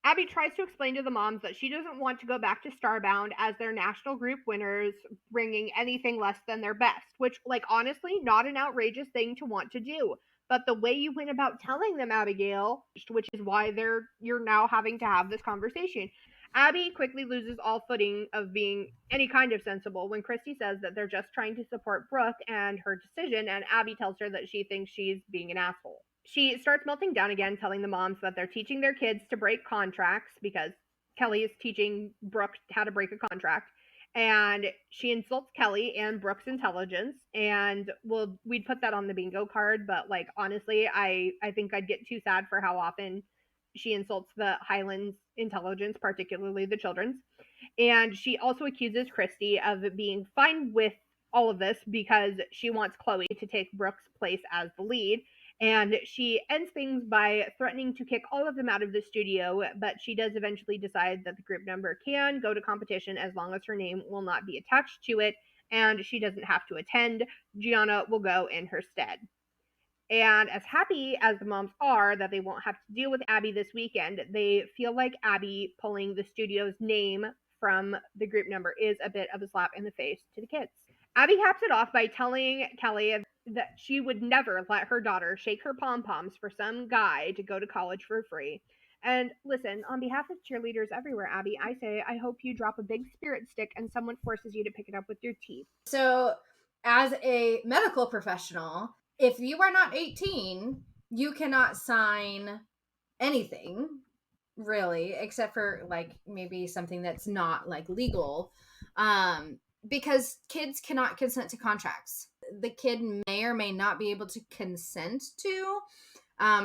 Speaker 3: Abby tries to explain to the moms that she doesn't want to go back to Starbound as their national group winners, bringing anything less than their best, which, like, honestly, not an outrageous thing to want to do. But the way you went about telling them, Abigail, which is why you're now having to have this conversation. Abby quickly loses all footing of being any kind of sensible when Christy says that they're just trying to support Brooke and her decision, and Abby tells her that she thinks she's being an asshole. She starts melting down again, telling the moms that they're teaching their kids to break contracts because Kelly is teaching Brooke how to break a contract. And she insults Kelly and Brooke's intelligence. And we'd put that on the bingo card, but like honestly, I think I'd get too sad for how often she insults the Highlands' intelligence, particularly the children's. And she also accuses Christy of being fine with all of this because she wants Chloe to take Brooke's place as the lead. And she ends things by threatening to kick all of them out of the studio, but she does eventually decide that the group member can go to competition as long as her name will not be attached to it, and she doesn't have to attend. Gianna will go in her stead. And as happy as the moms are that they won't have to deal with Abby this weekend, they feel like Abby pulling the studio's name from the group number is a bit of a slap in the face to the kids. Abby caps it off by telling Kelly that she would never let her daughter shake her pom-poms for some guy to go to college for free. And listen, on behalf of cheerleaders everywhere, Abby, I say I hope you drop a big spirit stick and someone forces you to pick it up with your teeth.
Speaker 4: So, as a medical professional, if you are not 18, you cannot sign anything, really, except for like maybe something that's not like legal, because kids cannot consent to contracts. The kid may or may not be able to consent to,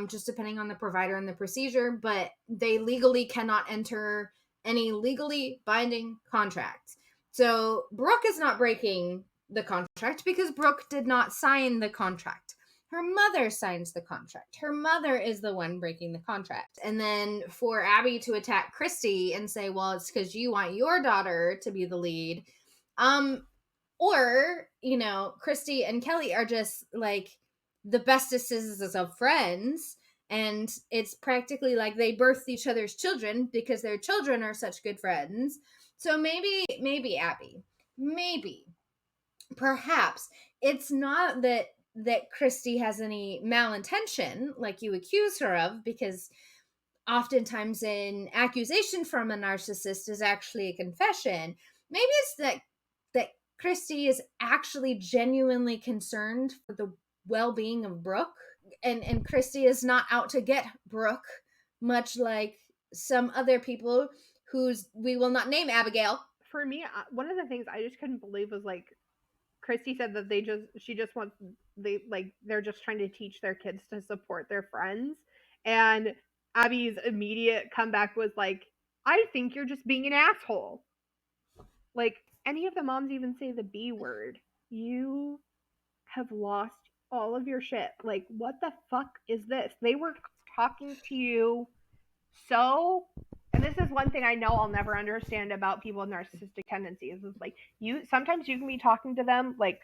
Speaker 4: just depending on the provider and the procedure, but they legally cannot enter any legally binding contracts. So Brooke is not breaking the contract because Brooke did not sign the contract. Her mother signs the contract. Her mother is the one breaking the contract. And then for Abby to attack Christy and say, well, it's because you want your daughter to be the lead. Or, you know, Christy and Kelly are just like the bestesses of friends. And it's practically like they birthed each other's children because their children are such good friends. So maybe Abby, maybe, perhaps it's not that Christy has any malintention like you accuse her of, because oftentimes an accusation from a narcissist is actually a confession. Maybe it's that Christy is actually genuinely concerned for the well-being of Brooke, and Christy is not out to get Brooke, much like some other people whose we will not name Abigail.
Speaker 3: For me, one of the things I just couldn't believe was like Christy said that they're just trying to teach their kids to support their friends, and Abby's immediate comeback was like, I think you're just being an asshole. Like, any of the moms even say the B word. You have lost all of your shit. Like, what the fuck is this? They were talking to you so, and this is one thing I know I'll never understand about people with narcissistic tendencies, is like, sometimes you can be talking to them like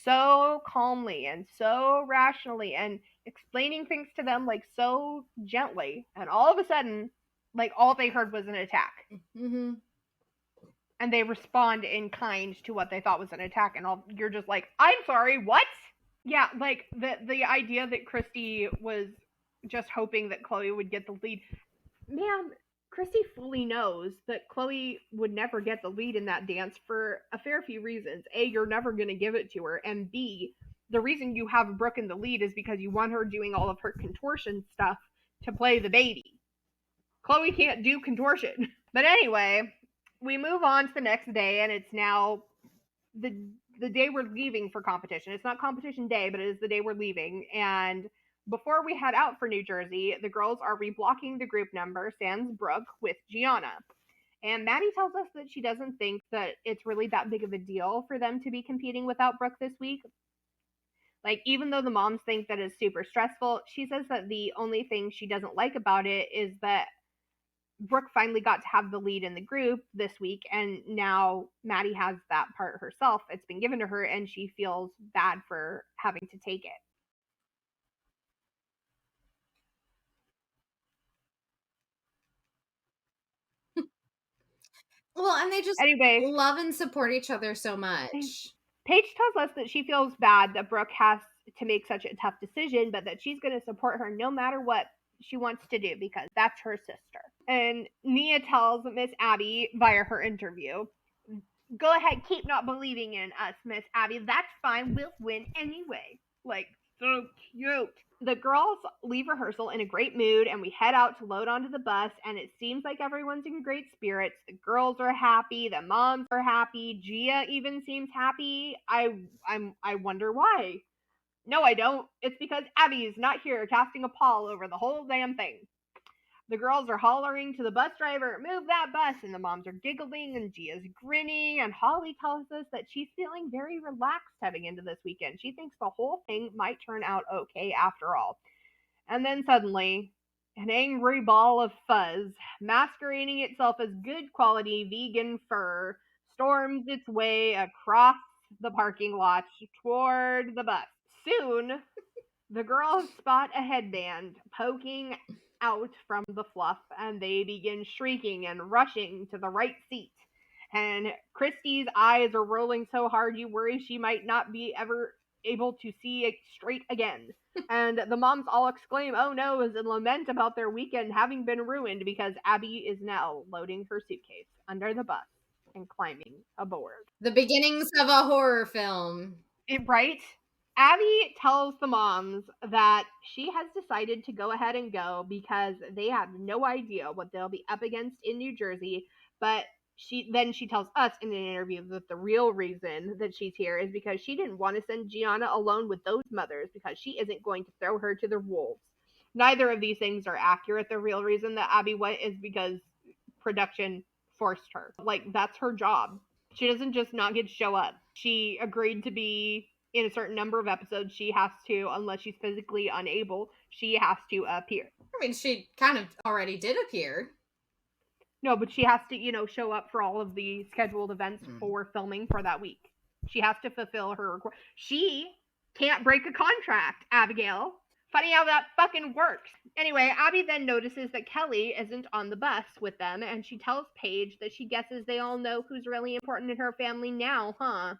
Speaker 3: so calmly and so rationally and explaining things to them like so gently, and all of a sudden, like, all they heard was an attack.
Speaker 4: Mm-hmm.
Speaker 3: And they respond in kind to what they thought was an attack, and you're just like, I'm sorry, what? Yeah, like the idea that Christy was just hoping that Chloe would get the lead. Man, Christy fully knows that Chloe would never get the lead in that dance for a fair few reasons. A, you're never going to give it to her, and B, the reason you have Brooke in the lead is because you want her doing all of her contortion stuff to play the baby. Chloe can't do contortion. But anyway, we move on to the next day, and it's now the day we're leaving for competition. It's not competition day, but it is the day we're leaving. And before we head out for New Jersey, the girls are reblocking the group number, sans Brooke, with Gianna. And Maddie tells us that she doesn't think that it's really that big of a deal for them to be competing without Brooke this week. Like, even though the moms think that it's super stressful, she says that the only thing she doesn't like about it is that Brooke finally got to have the lead in the group this week, and now Maddie has that part herself. It's been given to her, and she feels bad for having to take it.
Speaker 4: Well, and they just
Speaker 3: Anyway,
Speaker 4: love and support each other so much.
Speaker 3: Paige tells us that she feels bad that Brooke has to make such a tough decision, but that she's going to support her no matter what she wants to do because that's her sister. And Nia tells Miss Abby via her interview, "Go ahead, keep not believing in us, Miss Abby. That's fine. We'll win anyway." Like, so cute. The girls leave rehearsal in a great mood, and we head out to load onto the bus, and it seems like everyone's in great spirits. The girls are happy, the moms are happy, Gia even seems happy. I wonder why. No, I don't. It's because Abby is not here casting a pall over the whole damn thing. The girls are hollering to the bus driver, "Move that bus," and the moms are giggling, and Gia's grinning, and Holly tells us that she's feeling very relaxed heading into this weekend. She thinks the whole thing might turn out okay after all. And then suddenly, an angry ball of fuzz, masquerading itself as good quality vegan fur, storms its way across the parking lot toward the bus. Soon, the girls spot a headband poking out from the fluff, and they begin shrieking and rushing to the right seat. And Christy's eyes are rolling so hard you worry she might not be ever able to see it straight again. And the moms all exclaim, "Oh no," as in lament about their weekend having been ruined because Abby is now loading her suitcase under the bus and climbing aboard.
Speaker 4: The beginnings of a horror film.
Speaker 3: Right? Abby tells the moms that she has decided to go ahead and go because they have no idea what they'll be up against in New Jersey. But she tells us in an interview that the real reason that she's here is because she didn't want to send Gianna alone with those mothers because she isn't going to throw her to the wolves. Neither of these things are accurate. The real reason that Abby went is because production forced her. Like, that's her job. She doesn't just not get to show up. She agreed to be in a certain number of episodes. She has to, unless she's physically unable, she has to appear.
Speaker 4: I mean, she kind of already did appear.
Speaker 3: No, but she has to, show up for all of the scheduled events for filming for that week. She has to fulfill her She can't break a contract, Abigail. Funny how that fucking works. Anyway, Abby then notices that Kelly isn't on the bus with them, and she tells Paige that she guesses they all know who's really important in her family now, huh?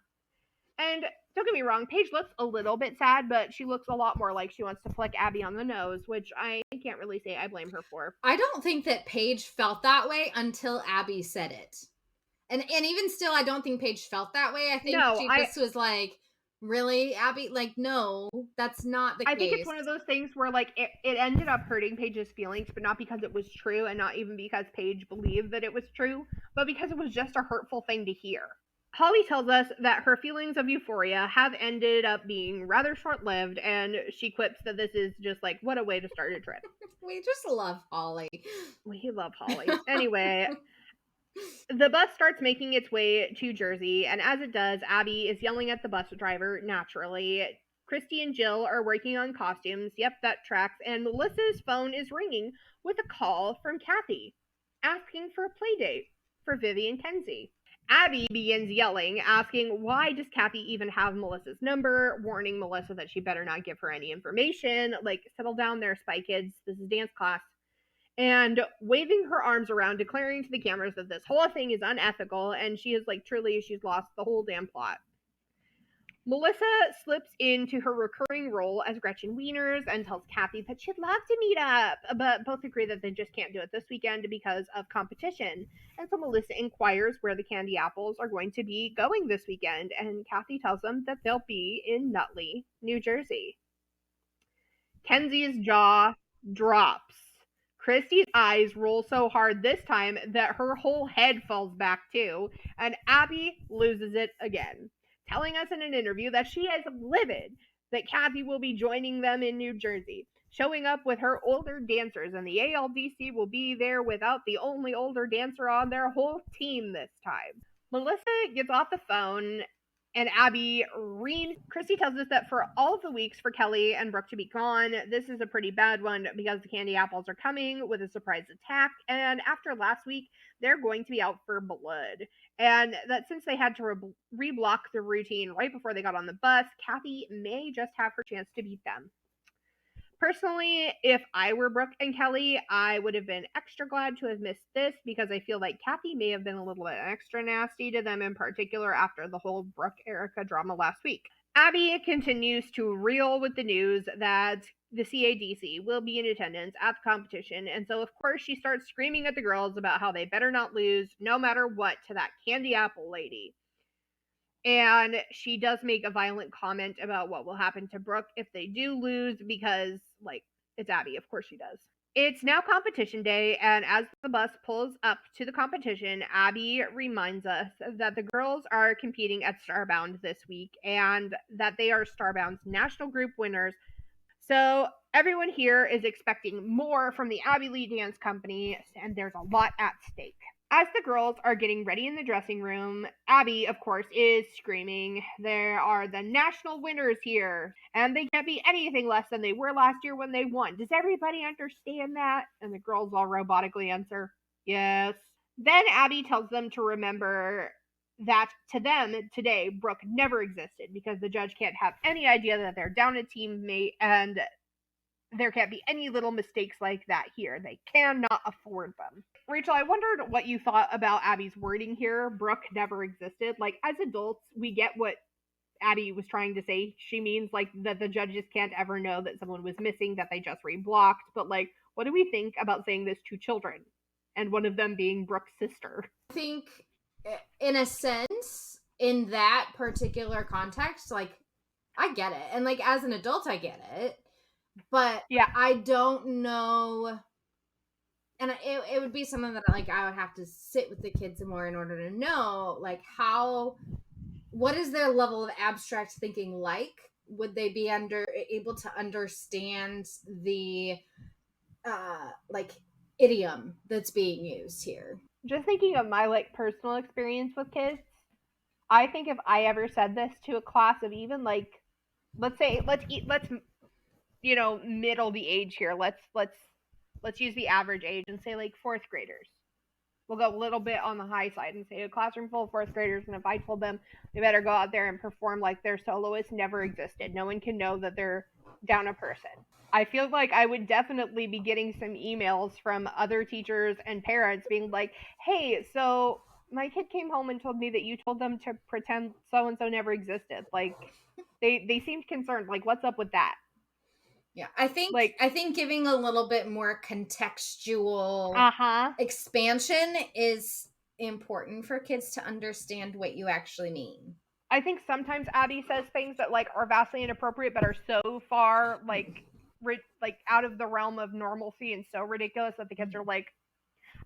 Speaker 3: And don't get me wrong, Paige looks a little bit sad, but she looks a lot more like she wants to flick Abby on the nose, which I can't really say I blame her for.
Speaker 4: I don't think that Paige felt that way until Abby said it. And even still, I don't think Paige felt that way. I think just was like, really, Abby? Like, no, that's not the case.
Speaker 3: I think it's one of those things where, like, it ended up hurting Paige's feelings, but not because it was true, and not even because Paige believed that it was true, but because it was just a hurtful thing to hear. Holly tells us that her feelings of euphoria have ended up being rather short-lived, and she quips that this is just like, what a way to start a trip.
Speaker 4: We just love Holly.
Speaker 3: We love Holly. Anyway, the bus starts making its way to Jersey, and as it does, Abby is yelling at the bus driver, naturally. Christy and Jill are working on costumes. Yep, that tracks. And Melissa's phone is ringing with a call from Kathy, asking for a play date for Vivi and Kenzie. Abby begins yelling, asking why does Kathy even have Melissa's number, warning Melissa that she better not give her any information. Like, settle down there, Spy Kids. This is dance class. And waving her arms around, declaring to the cameras that this whole thing is unethical, and she is like, truly, she's lost the whole damn plot. Melissa slips into her recurring role as Gretchen Wieners and tells Kathy that she'd love to meet up, but both agree that they just can't do it this weekend because of competition. And so Melissa inquires where the candy apples are going to be going this weekend, and Kathy tells them that they'll be in Nutley, New Jersey. Kenzie's jaw drops. Christy's eyes roll so hard this time that her whole head falls back too, and Abby loses it again, telling us in an interview that she is livid that Kathy will be joining them in New Jersey, showing up with her older dancers, and the ALDC will be there without the only older dancer on their whole team this time. Melissa gets off the phone and Abby reamed. Christy tells us that for all of the weeks for Kelly and Brooke to be gone, this is a pretty bad one because the candy apples are coming with a surprise attack, and after last week, they're going to be out for blood. And that since they had to reblock the routine right before they got on the bus, Kathy may just have her chance to beat them. Personally, if I were Brooke and Kelly, I would have been extra glad to have missed this because I feel like Kathy may have been a little bit extra nasty to them in particular after the whole Brooke-Erica drama last week. Abby continues to reel with the news that the CADC will be in attendance at the competition, and so of course she starts screaming at the girls about how they better not lose no matter what to that candy apple lady. And she does make a violent comment about what will happen to Brooke if they do lose because, like, it's Abby. Of course she does. It's now competition day, and as the bus pulls up to the competition, Abby reminds us that the girls are competing at Starbound this week and that they are Starbound's national group winners. So everyone here is expecting more from the Abby Lee Dance Company, and there's a lot at stake. As the girls are getting ready in the dressing room, Abby, of course, is screaming, "There are the national winners here, and they can't be anything less than they were last year when they won. Does everybody understand that?" And the girls all robotically answer, "Yes." Then Abby tells them to remember that to them, today, Brooke never existed because the judge can't have any idea that they're down a teammate, and there can't be any little mistakes like that here. They cannot afford them. Rachel, I wondered what you thought about Abby's wording here. Brooke never existed. Like, as adults, we get what Abby was trying to say. She means, like, that the judges can't ever know that someone was missing, that they just reblocked. But, like, what do we think about saying this to children? And one of them being Brooke's sister.
Speaker 4: I think, in a sense, in that particular context, like, I get it. And, like, as an adult, I get it. But
Speaker 3: yeah,
Speaker 4: I don't know. And it would be something that, like, I would have to sit with the kids more in order to know, like, what is their level of abstract thinking like? Would they be able to understand the, like, idiom that's being used here?
Speaker 3: Just thinking of my, like, personal experience with kids, I think if I ever said this to a class of even, like, let's you know, middle the age here. Let's use the average age and say, like, fourth graders. We'll go a little bit on the high side and say a classroom full of fourth graders, and if I told them they better go out there and perform like their soloist never existed, no one can know that they're down a person. I feel like I would definitely be getting some emails from other teachers and parents being like, "Hey, so my kid came home and told me that you told them to pretend so-and-so never existed." Like, they seemed concerned. Like, what's up with that?
Speaker 4: Yeah, I think giving a little bit more contextual expansion is important for kids to understand what you actually mean.
Speaker 3: I think sometimes Abby says things that, like, are vastly inappropriate but are so far, like, out of the realm of normalcy and so ridiculous that the kids are like,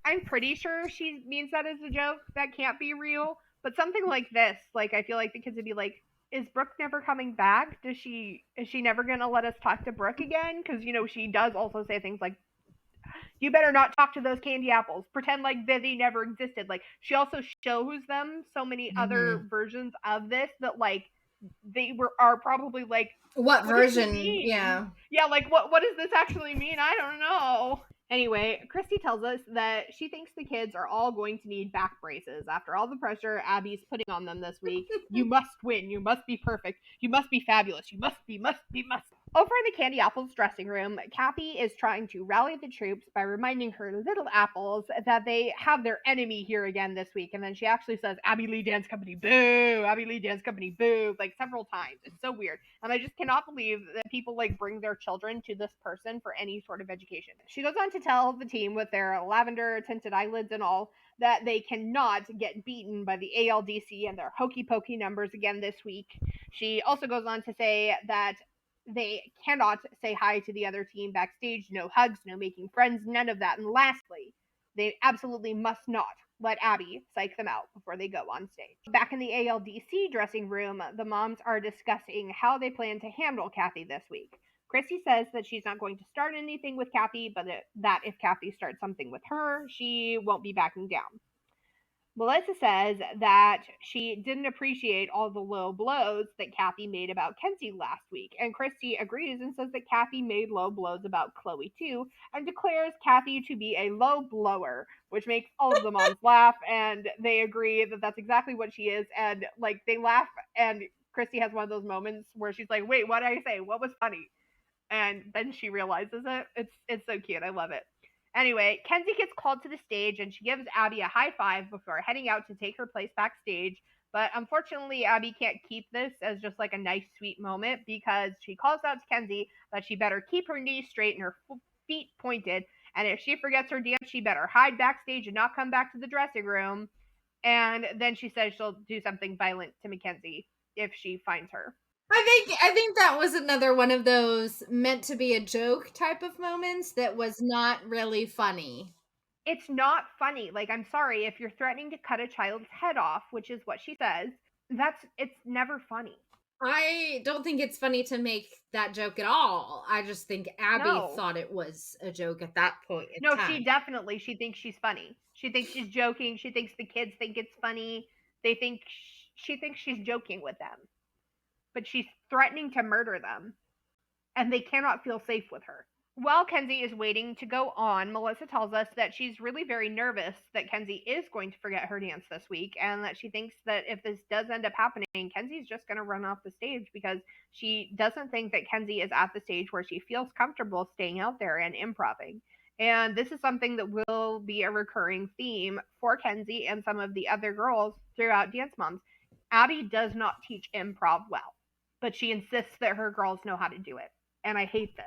Speaker 3: I'm pretty sure she means that as a joke. That can't be real. But something like this, like, I feel like the kids would be like, is Brooke never coming back? Is she never gonna let us talk to Brooke again? Because, you know, she does also say things like, you better not talk to those candy apples. Pretend like they never existed. Like, she also shows them so many other versions of this that, like, they are probably like,
Speaker 4: what version? Yeah,
Speaker 3: like, what does this actually mean? I don't know. Anyway, Christy tells us that she thinks the kids are all going to need back braces after all the pressure Abby's putting on them this week. You must win. You must be perfect. You must be fabulous. You must be. Over in the Candy Apples dressing room, Kathy is trying to rally the troops by reminding her little apples that they have their enemy here again this week. And then she actually says, Abby Lee Dance Company, boo! Abby Lee Dance Company, boo! Like, several times. It's so weird. And I just cannot believe that people, like, bring their children to this person for any sort of education. She goes on to tell the team with their lavender tinted eyelids and all that they cannot get beaten by the ALDC and their hokey pokey numbers again this week. She also goes on to say that they cannot say hi to the other team backstage, no hugs, no making friends, none of that. And lastly, they absolutely must not let Abby psych them out before they go on stage. Back in the ALDC dressing room, the moms are discussing how they plan to handle Kathy this week. Christy says that she's not going to start anything with Kathy, but that if Kathy starts something with her, she won't be backing down. Melissa says that she didn't appreciate all the low blows that Kathy made about Kenzie last week, and Christy agrees and says that Kathy made low blows about Chloe too, and declares Kathy to be a low blower, which makes all of the moms laugh, and they agree that that's exactly what she is, and like they laugh, and Christy has one of those moments where she's like, "Wait, what did I say? What was funny?" And then she realizes it. It's so cute. I love it. Anyway, Kenzie gets called to the stage and she gives Abby a high five before heading out to take her place backstage. But unfortunately, Abby can't keep this as just like a nice, sweet moment because she calls out to Kenzie that she better keep her knees straight and her feet pointed. And if she forgets her dance, she better hide backstage and not come back to the dressing room. And then she says she'll do something violent to Mackenzie if she finds her.
Speaker 4: I think that was another one of those meant to be a joke type of moments that was not really funny.
Speaker 3: It's not funny. Like, I'm sorry, if you're threatening to cut a child's head off, which is what she says, it's never funny.
Speaker 4: I don't think it's funny to make that joke at all. I just think Abby thought it was a joke at that point in time.
Speaker 3: She thinks she's funny. She thinks she's joking. She thinks the kids think it's funny. She thinks she's joking with them. But she's threatening to murder them. And they cannot feel safe with her. While Kenzie is waiting to go on, Melissa tells us that she's really very nervous that Kenzie is going to forget her dance this week, and that she thinks that if this does end up happening, Kenzie's just going to run off the stage because she doesn't think that Kenzie is at the stage where she feels comfortable staying out there and improvising. And this is something that will be a recurring theme for Kenzie and some of the other girls throughout Dance Moms. Abby does not teach improv well, but she insists that her girls know how to do it. And I hate this.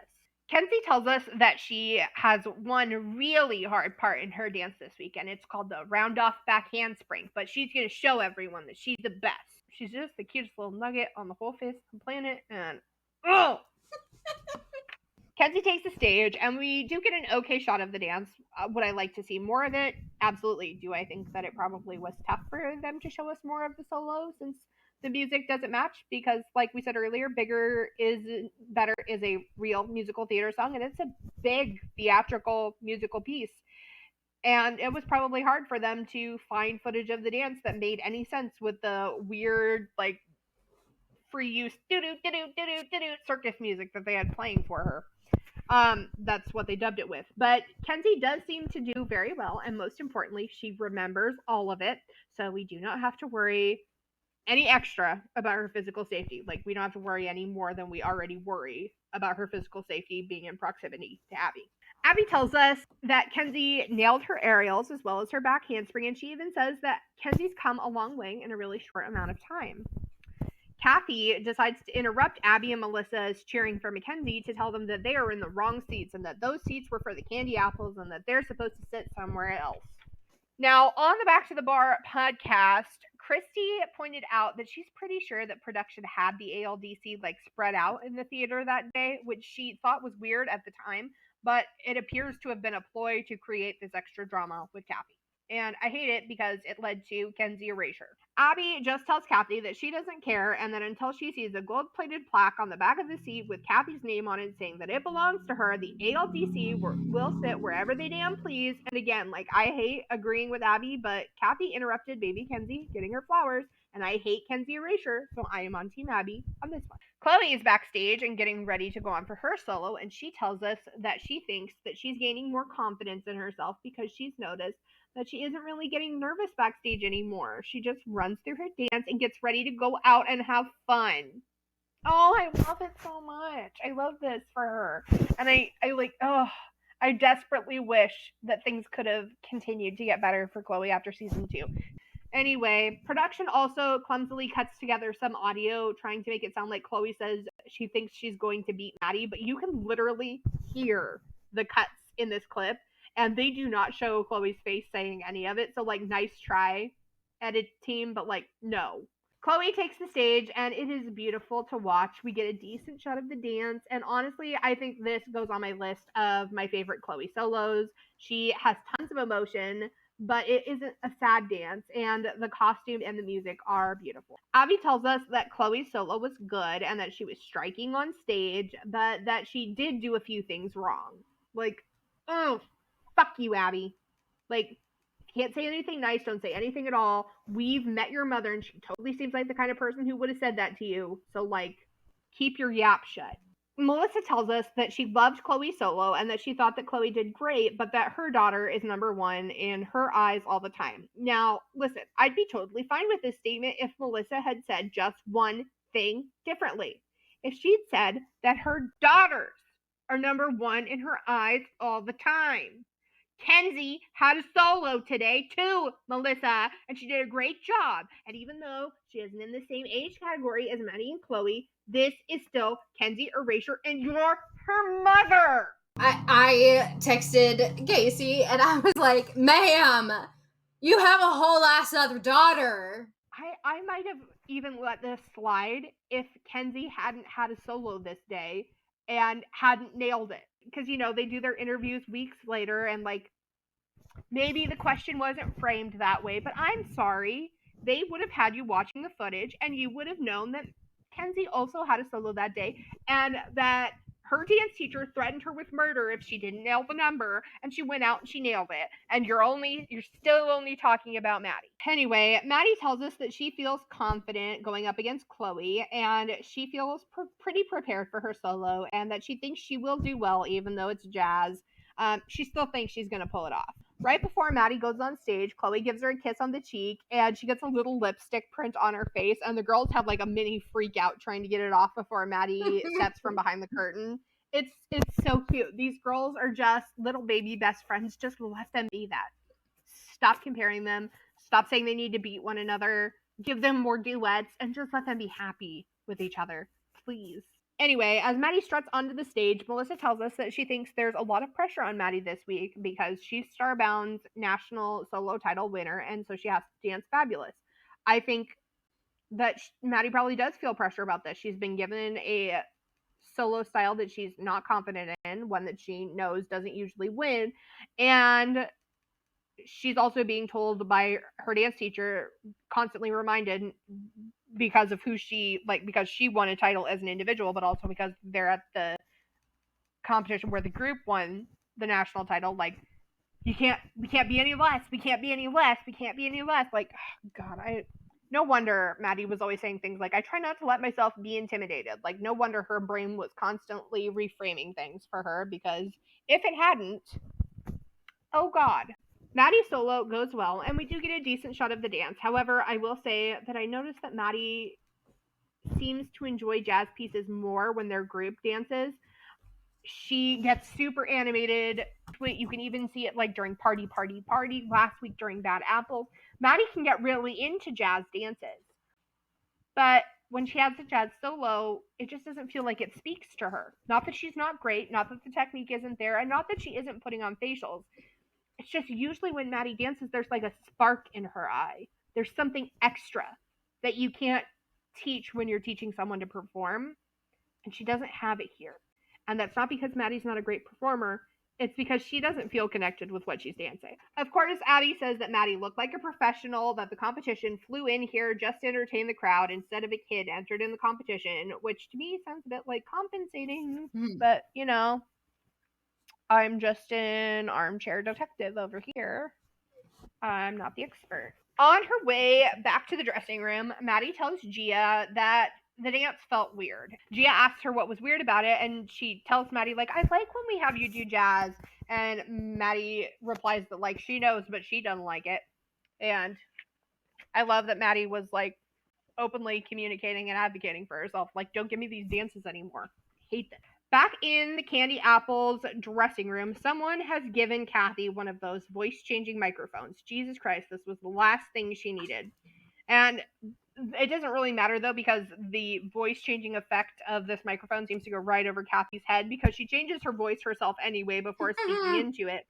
Speaker 3: Kenzie tells us that she has one really hard part in her dance this week, and it's called the round off back handspring. But she's going to show everyone that she's the best. She's just the cutest little nugget on the whole face of the planet, and oh! Kenzie takes the stage, and we do get an okay shot of the dance. Would I like to see more of it? Absolutely. Do I think that it probably was tough for them to show us more of the solo since the music doesn't match? Because like we said earlier, Bigger is Better is a real musical theater song, and it's a big theatrical musical piece. And it was probably hard for them to find footage of the dance that made any sense with the weird, like, free use circus music that they had playing for her. That's what they dubbed it with. But Kenzie does seem to do very well, and most importantly, she remembers all of it, so we do not have to worry any extra about her physical safety. Like, we don't have to worry any more than we already worry about her physical safety being in proximity to Abby. Abby tells us that Kenzie nailed her aerials as well as her back handspring, and she even says that Kenzie's come a long way in a really short amount of time. Kathy decides to interrupt Abby and Melissa's cheering for Mackenzie to tell them that they are in the wrong seats and that those seats were for the candy apples and that they're supposed to sit somewhere else. Now, on the Back to the Bar podcast, Christy pointed out that she's pretty sure that production had the ALDC like spread out in the theater that day, which she thought was weird at the time, but it appears to have been a ploy to create this extra drama with Kathy. And I hate it because it led to Kenzie erasure. Abby just tells Kathy that she doesn't care and that until she sees a gold-plated plaque on the back of the seat with Kathy's name on it saying that it belongs to her, the ALDC will sit wherever they damn please. And again, like, I hate agreeing with Abby, but Kathy interrupted baby Kenzie getting her flowers, and I hate Kenzie erasure, so I am on Team Abby on this one. Chloe is backstage and getting ready to go on for her solo, and she tells us that she thinks that she's gaining more confidence in herself because she's noticed that she isn't really getting nervous backstage anymore. She just runs through her dance and gets ready to go out and have fun. Oh, I love it so much. I love this for her. And I desperately wish that things could have continued to get better for Chloe after season 2. Anyway, production also clumsily cuts together some audio trying to make it sound like Chloe says she thinks she's going to beat Maddie, but you can literally hear the cuts in this clip. And they do not show Chloe's face saying any of it. So, like, nice try, edit team, but, like, no. Chloe takes the stage, and it is beautiful to watch. We get a decent shot of the dance. And honestly, I think this goes on my list of my favorite Chloe solos. She has tons of emotion, but it isn't a sad dance. And the costume and the music are beautiful. Abby tells us that Chloe's solo was good and that she was striking on stage, but that she did do a few things wrong. Like, oh, fuck you, Abby. Like, Can't say anything nice. Don't say anything at all. We've met your mother, and she totally seems like the kind of person who would have said that to you. So, like, keep your yap shut. Melissa tells us that she loved Chloe solo and that she thought that Chloe did great, but that her daughter is number one in her eyes all the time. Now, listen, I'd be totally fine with this statement if Melissa had said just one thing differently. If she'd said that her daughters are number one in her eyes all the time. Kenzie had a solo today too, Melissa, and she did a great job. And even though she isn't in the same age category as Maddie and Chloe, this is still Kenzie Erasure, and you're her mother.
Speaker 4: I texted Kacie and I was like, ma'am, you have a whole ass other daughter.
Speaker 3: I might have even let this slide if Kenzie hadn't had a solo this day and hadn't nailed it. Because, you know, they do their interviews weeks later and, like, maybe the question wasn't framed that way, but I'm sorry. They would have had you watching the footage and you would have known that Kenzie also had a solo that day and that her dance teacher threatened her with murder if she didn't nail the number, and she went out and she nailed it. And you're still only talking about Maddie. Anyway, Maddie tells us that she feels confident going up against Chloe, and she feels pretty prepared for her solo, and that she thinks she will do well even though it's jazz. She still thinks she's going to pull it off. Right before Maddie goes on stage, Chloe gives her a kiss on the cheek, and she gets a little lipstick print on her face, and the girls have like a mini freak out trying to get it off before Maddie steps from behind the curtain. It's so cute. These girls are just little baby best friends. Just let them be that. Stop comparing them. Stop saying they need to beat one another. Give them more duets, and just let them be happy with each other, please. Anyway, as Maddie struts onto the stage, Melissa tells us that she thinks there's a lot of pressure on Maddie this week because she's Starbound's national solo title winner, and so she has to dance fabulous. I think that Maddie probably does feel pressure about this. She's been given a solo style that she's not confident in, one that she knows doesn't usually win, and she's also being told by her dance teacher, constantly reminded, because of because she won a title as an individual, but also because they're at the competition where the group won the national title, like, we can't be any less, we can't be any less, we can't be any less. Like, oh God, no wonder Maddie was always saying things like, I try not to let myself be intimidated. Like, no wonder her brain was constantly reframing things for her, because if it hadn't, oh God. Maddie's solo goes well, and we do get a decent shot of the dance. However, I will say that I noticed that Maddie seems to enjoy jazz pieces more when they're group dances. She gets super animated. You can even see it like during Party last week during Bad Apples. Maddie can get really into jazz dances. But when she has the jazz solo, it just doesn't feel like it speaks to her. Not that she's not great, not that the technique isn't there, and not that she isn't putting on facials. It's just usually when Maddie dances, there's like a spark in her eye. There's something extra that you can't teach when you're teaching someone to perform, and she doesn't have it here. And that's not because Maddie's not a great performer. It's because she doesn't feel connected with what she's dancing. Of course, Abby says that Maddie looked like a professional, that the competition flew in here just to entertain the crowd instead of a kid entered in the competition, which to me sounds a bit like compensating. But, you know, I'm just an armchair detective over here. I'm not the expert. On her way back to the dressing room, Maddie tells Gia that the dance felt weird. Gia asks her what was weird about it, and she tells Maddie, like, I like when we have you do jazz. And Maddie replies that, like, she knows, but she doesn't like it. And I love that Maddie was, like, openly communicating and advocating for herself. Like, don't give me these dances anymore. I hate this. Back in the Candy Apples dressing room, someone has given Kathy one of those voice-changing microphones. Jesus Christ, this was the last thing she needed. And it doesn't really matter, though, because the voice-changing effect of this microphone seems to go right over Kathy's head, because she changes her voice herself anyway before speaking into it.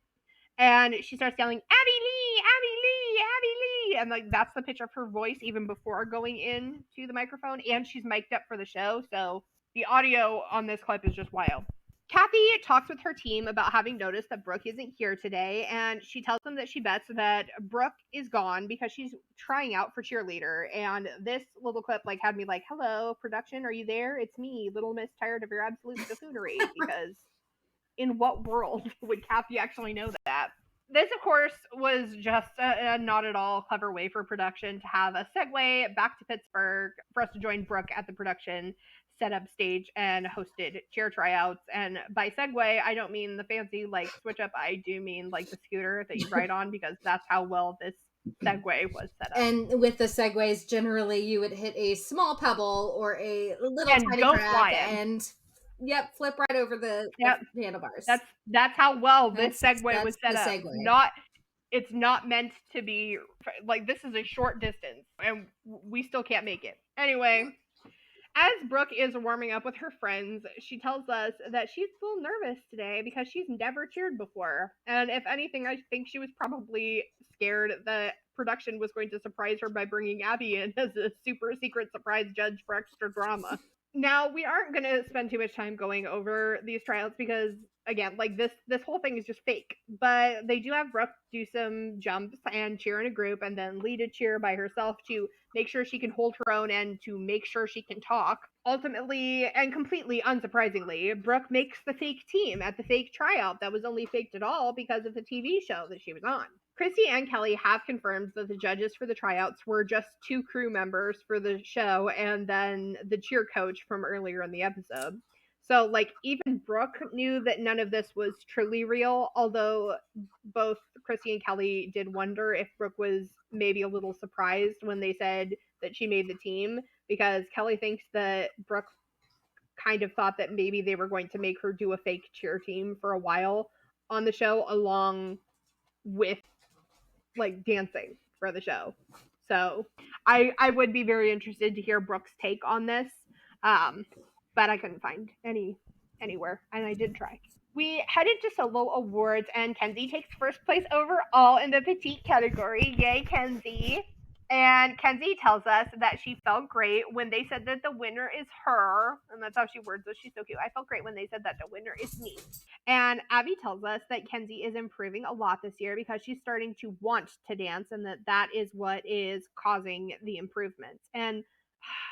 Speaker 3: And she starts yelling, Abby Lee, Abby Lee, Abby Lee. And, like, that's the pitch of her voice even before going into the microphone. And she's mic'd up for the show, so the audio on this clip is just wild. Kathy talks with her team about having noticed that Brooke isn't here today, and she tells them that she bets that Brooke is gone because she's trying out for cheerleader. And this little clip, like, had me like, hello, production, are you there? It's me, Little Miss Tired of Your Absolute Buffoonery. Because in what world would Kathy actually know that? This, of course, was just a not at all clever way for production to have a segue back to Pittsburgh for us to join Brooke at the production set up stage and hosted cheer tryouts. And by segue, I don't mean the fancy like switch up. I do mean like the scooter that you ride on, because that's how well this segue was set up.
Speaker 4: And with the segues, generally you would hit a small pebble or a little
Speaker 3: And
Speaker 4: tiny
Speaker 3: go
Speaker 4: crack
Speaker 3: flying.
Speaker 4: and flip right over the
Speaker 3: Yep.
Speaker 4: handlebars.
Speaker 3: That's how well this
Speaker 4: That's
Speaker 3: segue was set
Speaker 4: the
Speaker 3: up.
Speaker 4: segue.
Speaker 3: It's not meant to be like, this is a short distance and we still can't make it. Anyway, as Brooke is warming up with her friends, she tells us that she's a little nervous today because she's never cheered before. And if anything, I think she was probably scared that production was going to surprise her by bringing Abby in as a super secret surprise judge for extra drama. Now, we aren't going to spend too much time going over these tryouts because, again, like this whole thing is just fake. But they do have Brooke do some jumps and cheer in a group and then lead a cheer by herself to make sure she can hold her own and to make sure she can talk. Ultimately, and completely unsurprisingly, Brooke makes the fake team at the fake tryout that was only faked at all because of the TV show that she was on. Chrissy and Kelly have confirmed that the judges for the tryouts were just 2 crew members for the show and then the cheer coach from earlier in the episode. So, like, even Brooke knew that none of this was truly real, although both Chrissy and Kelly did wonder if Brooke was maybe a little surprised when they said that she made the team, because Kelly thinks that Brooke kind of thought that maybe they were going to make her do a fake cheer team for a while on the show along with like dancing for the show. So I would be very interested to hear Brooke's take on this, but I couldn't find anywhere, and I did try. We headed to solo awards, and Kenzie takes first place overall in the petite category. Yay, Kenzie! And Kenzie tells us that she felt great when they said that the winner is her, and that's how she words it. She's so cute. I felt great when they said that the winner is me. And Abby tells us that Kenzie is improving a lot this year because she's starting to want to dance, and that is what is causing the improvements. And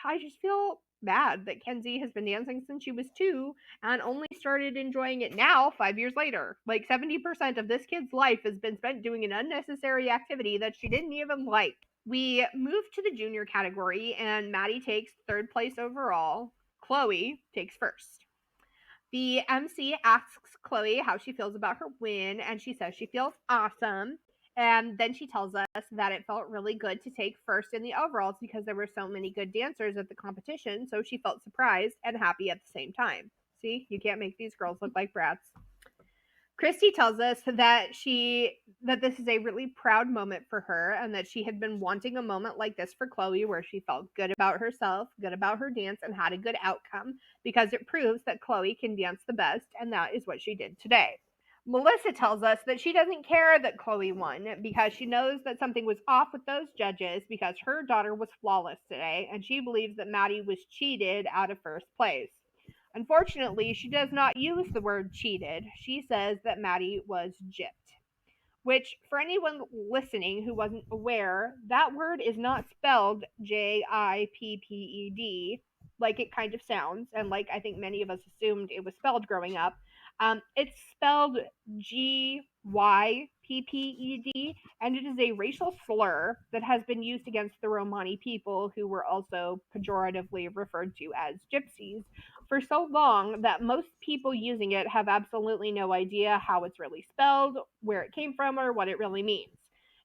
Speaker 3: I just feel bad that Kenzie has been dancing since she was 2 and only started enjoying it now 5 years later. Like 70% of this kid's life has been spent doing an unnecessary activity that she didn't even like. We move to the junior category, and Maddie takes 3rd place overall. Chloe takes 1st. The MC asks Chloe how she feels about her win, and she says she feels awesome. And then she tells us that it felt really good to take 1st in the overalls because there were so many good dancers at the competition, so she felt surprised and happy at the same time. See, you can't make these girls look like brats. Christy tells us that this is a really proud moment for her, and that she had been wanting a moment like this for Chloe where she felt good about herself, good about her dance, and had a good outcome, because it proves that Chloe can dance the best, and that is what she did today. Melissa tells us that she doesn't care that Chloe won because she knows that something was off with those judges because her daughter was flawless today, and she believes that Maddie was cheated out of 1st place. Unfortunately, she does not use the word cheated. She says that Maddie was gypped. Which, for anyone listening who wasn't aware, that word is not spelled Jipped, like it kind of sounds, and like I think many of us assumed it was spelled growing up. It's spelled Gypped, and it is a racial slur that has been used against the Romani people, who were also pejoratively referred to as gypsies, for so long that most people using it have absolutely no idea how it's really spelled, where it came from, or what it really means.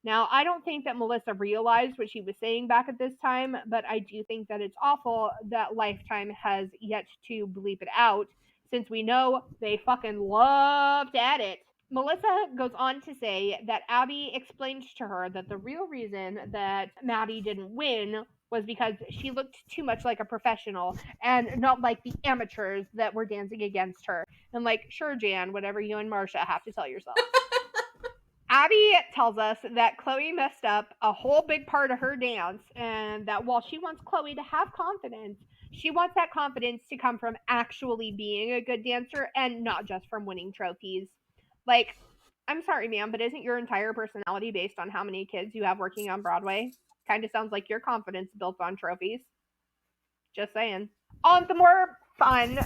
Speaker 3: Now, I don't think that Melissa realized what she was saying back at this time, but I do think that it's awful that Lifetime has yet to bleep it out, since we know they fucking love to edit. Melissa goes on to say that Abby explained to her that the real reason that Maddie didn't win was because she looked too much like a professional and not like the amateurs that were dancing against her. And like, sure, Jan, whatever you and Marcia have to tell yourself. Abby tells us that Chloe messed up a whole big part of her dance, and that while she wants Chloe to have confidence, she wants that confidence to come from actually being a good dancer and not just from winning trophies. Like, I'm sorry, ma'am, but isn't your entire personality based on how many kids you have working on Broadway? Kind of sounds like your confidence built on trophies. Just saying. On the more fun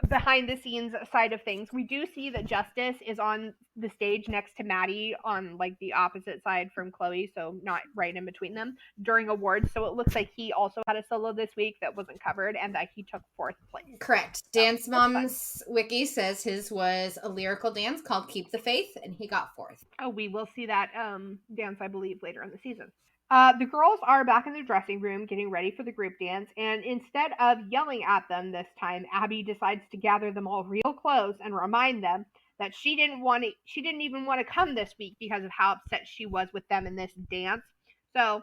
Speaker 3: behind the scenes side of things, we do see that Justice is on the stage next to Maddie on like the opposite side from Chloe, so not right in between them during awards. So it looks like he also had a solo this week that wasn't covered and that he took 4th place.
Speaker 4: Correct. Dance Mom's wiki says his was a lyrical dance called Keep the Faith, and he got 4th.
Speaker 3: Oh, we will see that dance, I believe, later in the season. The girls are back in the dressing room getting ready for the group dance, and instead of yelling at them this time, Abby decides to gather them all real close and remind them that she didn't even want to come this week because of how upset she was with them in this dance. So,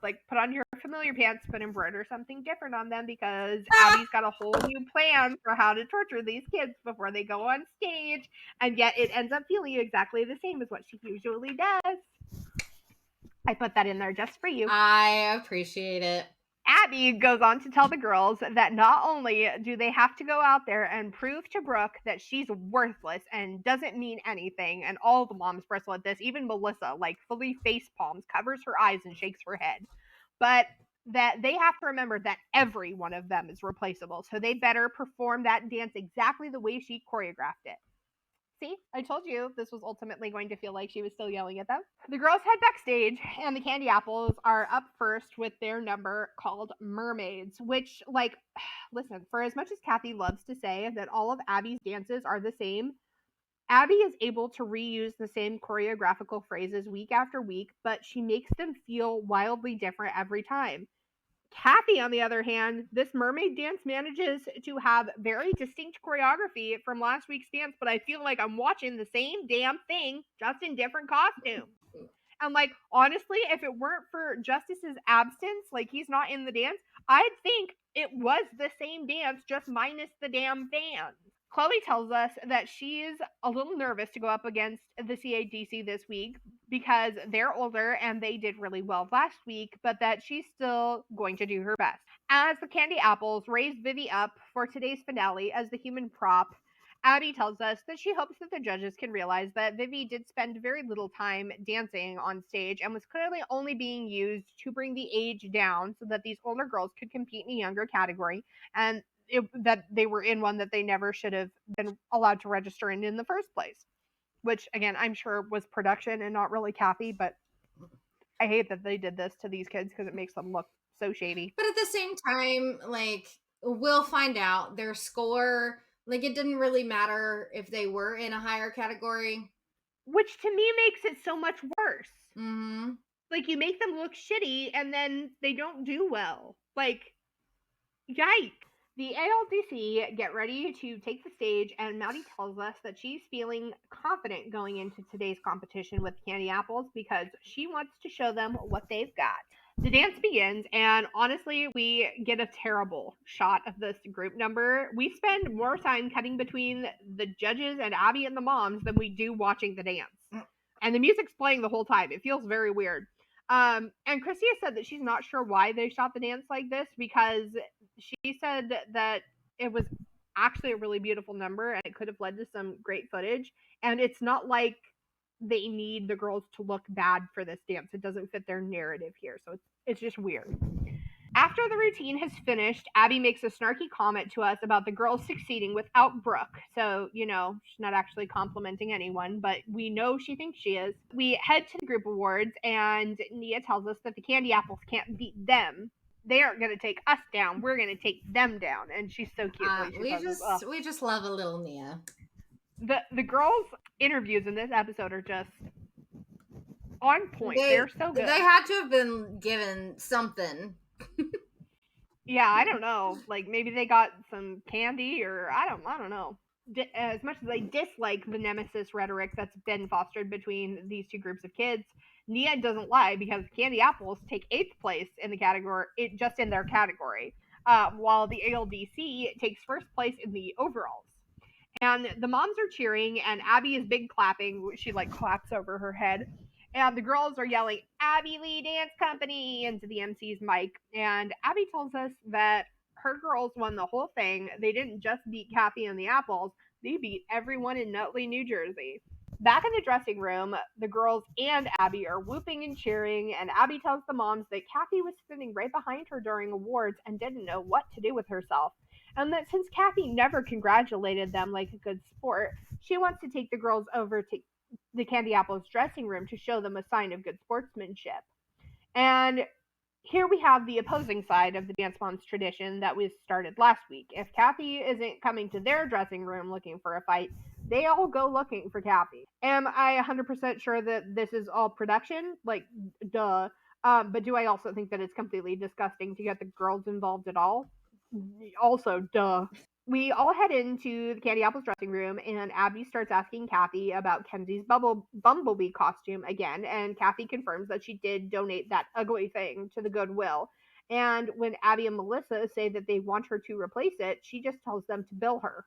Speaker 3: like put on your familiar pants but embroider something different on them because Abby's got a whole new plan for how to torture these kids before they go on stage, and yet it ends up feeling exactly the same as what she usually does. I put that in there just for you.
Speaker 4: I appreciate it.
Speaker 3: Abby goes on to tell the girls that not only do they have to go out there and prove to Brooke that she's worthless and doesn't mean anything, and all the moms bristle at this, even Melissa, like fully face palms, covers her eyes and shakes her head, but that they have to remember that every one of them is replaceable, so they better perform that dance exactly the way she choreographed it. See, I told you this was ultimately going to feel like she was still yelling at them. The girls head backstage, and the Candy Apples are up first with their number called Mermaids, which, like, listen, for as much as Kathy loves to say that all of Abby's dances are the same, Abby is able to reuse the same choreographical phrases week after week, but she makes them feel wildly different every time. Kathy, on the other hand, this mermaid dance manages to have very distinct choreography from last week's dance, but I feel like I'm watching the same damn thing, just in different costumes. And like, honestly, if it weren't for Justice's absence, like he's not in the dance, I'd think it was the same dance, just minus the damn fans. Chloe tells us that she's a little nervous to go up against the CADC this week because they're older and they did really well last week, but that she's still going to do her best. As the Candy Apples raise Vivi up for today's finale as the human prop, Abby tells us that she hopes that the judges can realize that Vivi did spend very little time dancing on stage and was clearly only being used to bring the age down so that these older girls could compete in a younger category, and that they were in one that they never should have been allowed to register in the first place. Which, again, I'm sure was production and not really Kathy, but I hate that they did this to these kids because it makes them look so shady.
Speaker 4: But at the same time, like, we'll find out their score. Like, it didn't really matter if they were in a higher category.
Speaker 3: Which to me makes it so much worse.
Speaker 4: Mm-hmm.
Speaker 3: Like, you make them look shitty and then they don't do well. Like, yikes. The ALDC get ready to take the stage, and Maddie tells us that she's feeling confident going into today's competition with Candy Apples because she wants to show them what they've got. The dance begins, and honestly, we get a terrible shot of this group number. We spend more time cutting between the judges and Abby and the moms than we do watching the dance. And the music's playing the whole time. It feels very weird. And Christy has said that she's not sure why they shot the dance like this because she said that it was actually a really beautiful number and it could have led to some great footage. And it's not like they need the girls to look bad for this dance. It doesn't fit their narrative here. So it's just weird. After the routine has finished, Abby makes a snarky comment to us about the girls succeeding without Brooke. So, she's not actually complimenting anyone, but we know she thinks she is. We head to the group awards, and Nia tells us that the Candy Apples can't beat them. They aren't going to take us down. We're going to take them down. And she's so cute.
Speaker 4: We just love a little Nia.
Speaker 3: The girls' interviews in this episode are just on point. They're so good.
Speaker 4: They had to have been given something.
Speaker 3: Yeah, I don't know. Like, maybe they got some candy, or I don't know. As much as I dislike the nemesis rhetoric that's been fostered between these two groups of kids, Nia doesn't lie because Candy Apples take 8th place in the category, just in their category, while the ALDC takes 1st place in the overalls. And the moms are cheering, and Abby is big clapping. She claps over her head. And the girls are yelling, "Abby Lee Dance Company," into the MC's mic. And Abby tells us that her girls won the whole thing. They didn't just beat Kathy and the Apples. They beat everyone in Nutley, New Jersey. Back in the dressing room, the girls and Abby are whooping and cheering. And Abby tells the moms that Kathy was sitting right behind her during awards and didn't know what to do with herself. and that since Kathy never congratulated them like a good sport, she wants to take the girls over to the Candy Apples dressing room to show them a sign of good sportsmanship. And here we have the opposing side of the Dance Moms tradition that we started last week. If Kathy isn't coming to their dressing room looking for a fight, they all go looking for Kathy. Am I 100% sure that this is all production? Like, duh. But do I also think that it's completely disgusting to get the girls involved at all? Also, duh. We all head into the Candy Apple's dressing room, and Abby starts asking Kathy about Kenzie's bumblebee costume again, and Kathy confirms that she did donate that ugly thing to the Goodwill. And when Abby and Melissa say that they want her to replace it, she just tells them to bill her.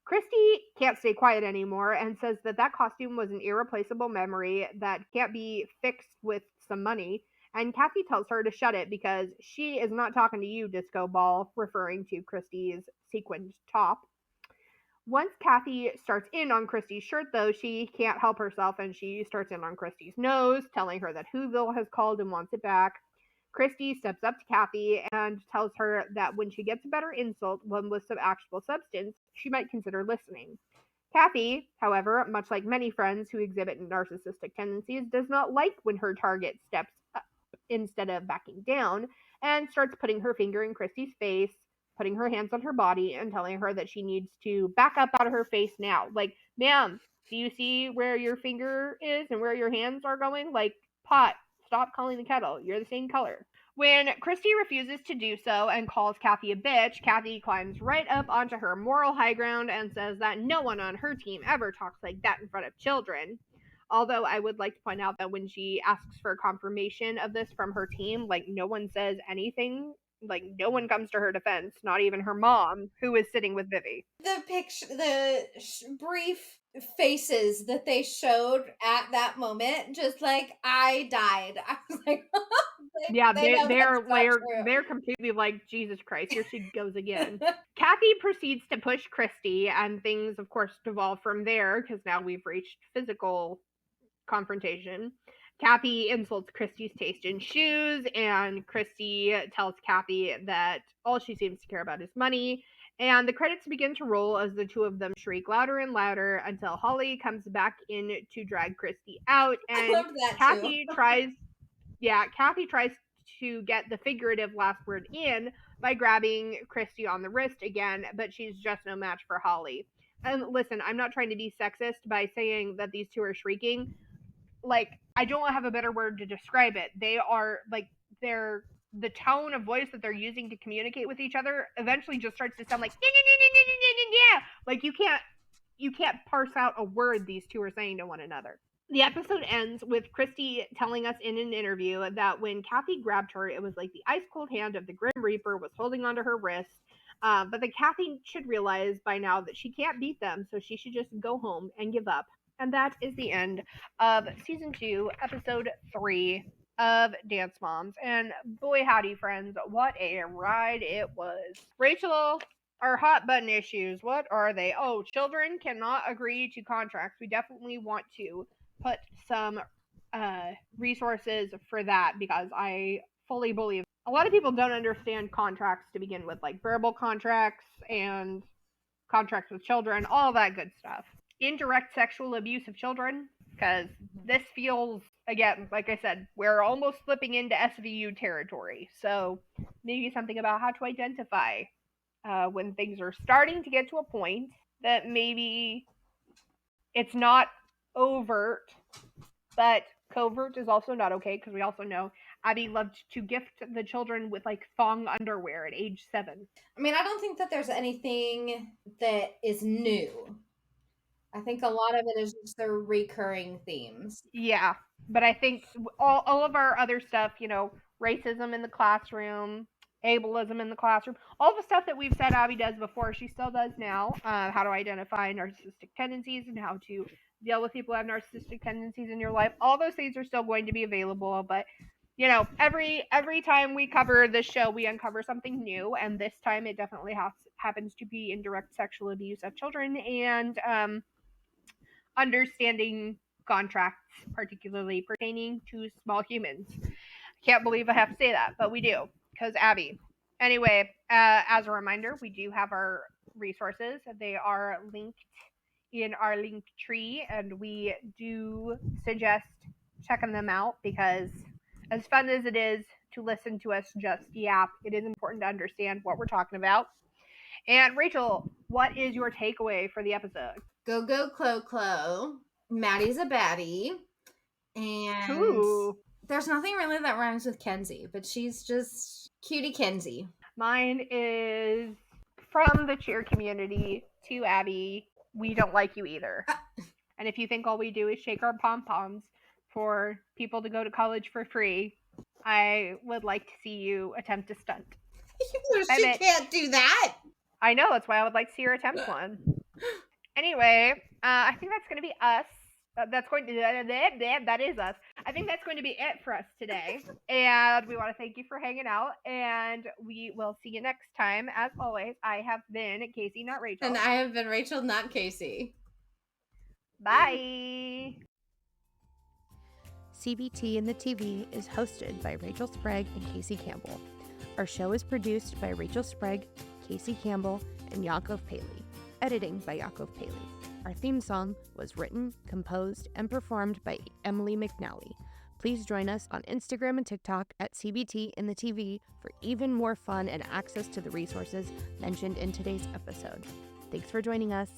Speaker 3: Christy can't stay quiet anymore and says that that costume was an irreplaceable memory that can't be fixed with some money. And Kathy tells her to shut it because she is not talking to you, Disco Ball, referring to Christy's sequined top. Once Kathy starts in on Christy's shirt, though, she can't help herself and she starts in on Christy's nose, telling her that Whoville has called and wants it back. Christy steps up to Kathy and tells her that when she gets a better insult, one with some actual substance, she might consider listening. Kathy, however, much like many friends who exhibit narcissistic tendencies, does not like when her target steps up instead of backing down and starts putting her finger in Christy's face, putting her hands on her body, and telling her that she needs to back up out of her face now. Like, ma'am, do you see where your finger is and where your hands are going? Like, pot, stop calling the kettle. You're the same color. When Christy refuses to do so and calls Kathy a bitch, Kathy climbs right up onto her moral high ground and says that no one on her team ever talks like that in front of children. Although I would like to point out that when she asks for confirmation of this from her team, like, no one says anything. Like, no one comes to her defense, not even her mom, who is sitting with Vivi.
Speaker 4: The picture, brief faces that they showed at that moment, just like, I died. I was like,
Speaker 3: Yeah,
Speaker 4: know that's not true.
Speaker 3: they're completely like, Jesus Christ, here she goes again. Kathy proceeds to push Christy, and things, of course, devolve from there because now we've reached physical confrontation. Kathy insults Christy's taste in shoes, and Christy tells Kathy that all she seems to care about is money. And the credits begin to roll as the two of them shriek louder and louder until Holly comes back in to drag Christy out. And
Speaker 4: I loved that
Speaker 3: Kathy
Speaker 4: too.
Speaker 3: Kathy tries to get the figurative last word in by grabbing Christy on the wrist again, but she's just no match for Holly. And listen, I'm not trying to be sexist by saying that these two are shrieking. Like, I don't have a better word to describe it. They are like, the tone of voice that they're using to communicate with each other eventually just starts to sound like yeah. Like, you can't parse out a word these two are saying to one another. The episode ends with Christy telling us in an interview that when Kathy grabbed her, it was like the ice cold hand of the Grim Reaper was holding onto her wrist. But that Kathy should realize by now that she can't beat them, so she should just go home and give up. And that is the end of season 2, episode 3 of Dance Moms. And boy, howdy, friends, what a ride it was. Rachel, our hot button issues, what are they? Oh, children cannot agree to contracts. We definitely want to put some resources for that because I fully believe a lot of people don't understand contracts to begin with, like verbal contracts and contracts with children, all that good stuff. Indirect sexual abuse of children, because this feels, again, like I said, we're almost slipping into SVU territory. So maybe something about how to identify when things are starting to get to a point that maybe it's not overt, but covert is also not okay, because we also know Abby loved to gift the children with like thong underwear at age 7.
Speaker 4: I mean, I don't think that there's anything that is new. I think a lot of it is just the recurring themes.
Speaker 3: Yeah, but I think all of our other stuff, you know, racism in the classroom, ableism in the classroom, all the stuff that we've said Abby does before, she still does now. How to identify narcissistic tendencies and how to deal with people who have narcissistic tendencies in your life. All those things are still going to be available, but you know, every time we cover this show, we uncover something new, and this time it definitely happens to be indirect sexual abuse of children and understanding contracts, particularly pertaining to small humans. Can't believe I have to say that, but we do, because Abby, Anyway, as a reminder, we do have our resources. They are linked in our link tree, and we do suggest checking them out because, as fun as it is to listen to us just yap, it is important to understand what we're talking about. And Rachel, what is your takeaway for the episode?
Speaker 4: Go, go, Clo, Clo. Maddie's a baddie. And
Speaker 3: Ooh.
Speaker 4: there's nothing really that rhymes with Kenzie, but she's just cutie Kenzie.
Speaker 3: Mine is from the cheer community to Abby. We don't like you either. And if you think all we do is shake our pom-poms for people to go to college for free, I would like to see you attempt a stunt.
Speaker 4: She can't do that.
Speaker 3: I know, that's why I would like to see her attempt one. Anyway, I think that's going to be us. That is us. I think that's going to be it for us today. And we want to thank you for hanging out. And we will see you next time. As always, I have been Kacie, not Rachel.
Speaker 4: And I have been Rachel, not Kacie.
Speaker 3: Bye.
Speaker 1: CBT in the TV is hosted by Rachel Sprague and Kacie Campbell. Our show is produced by Rachel Sprague, Kacie Campbell, and Yakov Paley. Editing by Yakov Paley. Our theme song was written, composed, and performed by Emily McNally. Please join us on Instagram and TikTok at CBT in the TV for even more fun and access to the resources mentioned in today's episode. Thanks for joining us.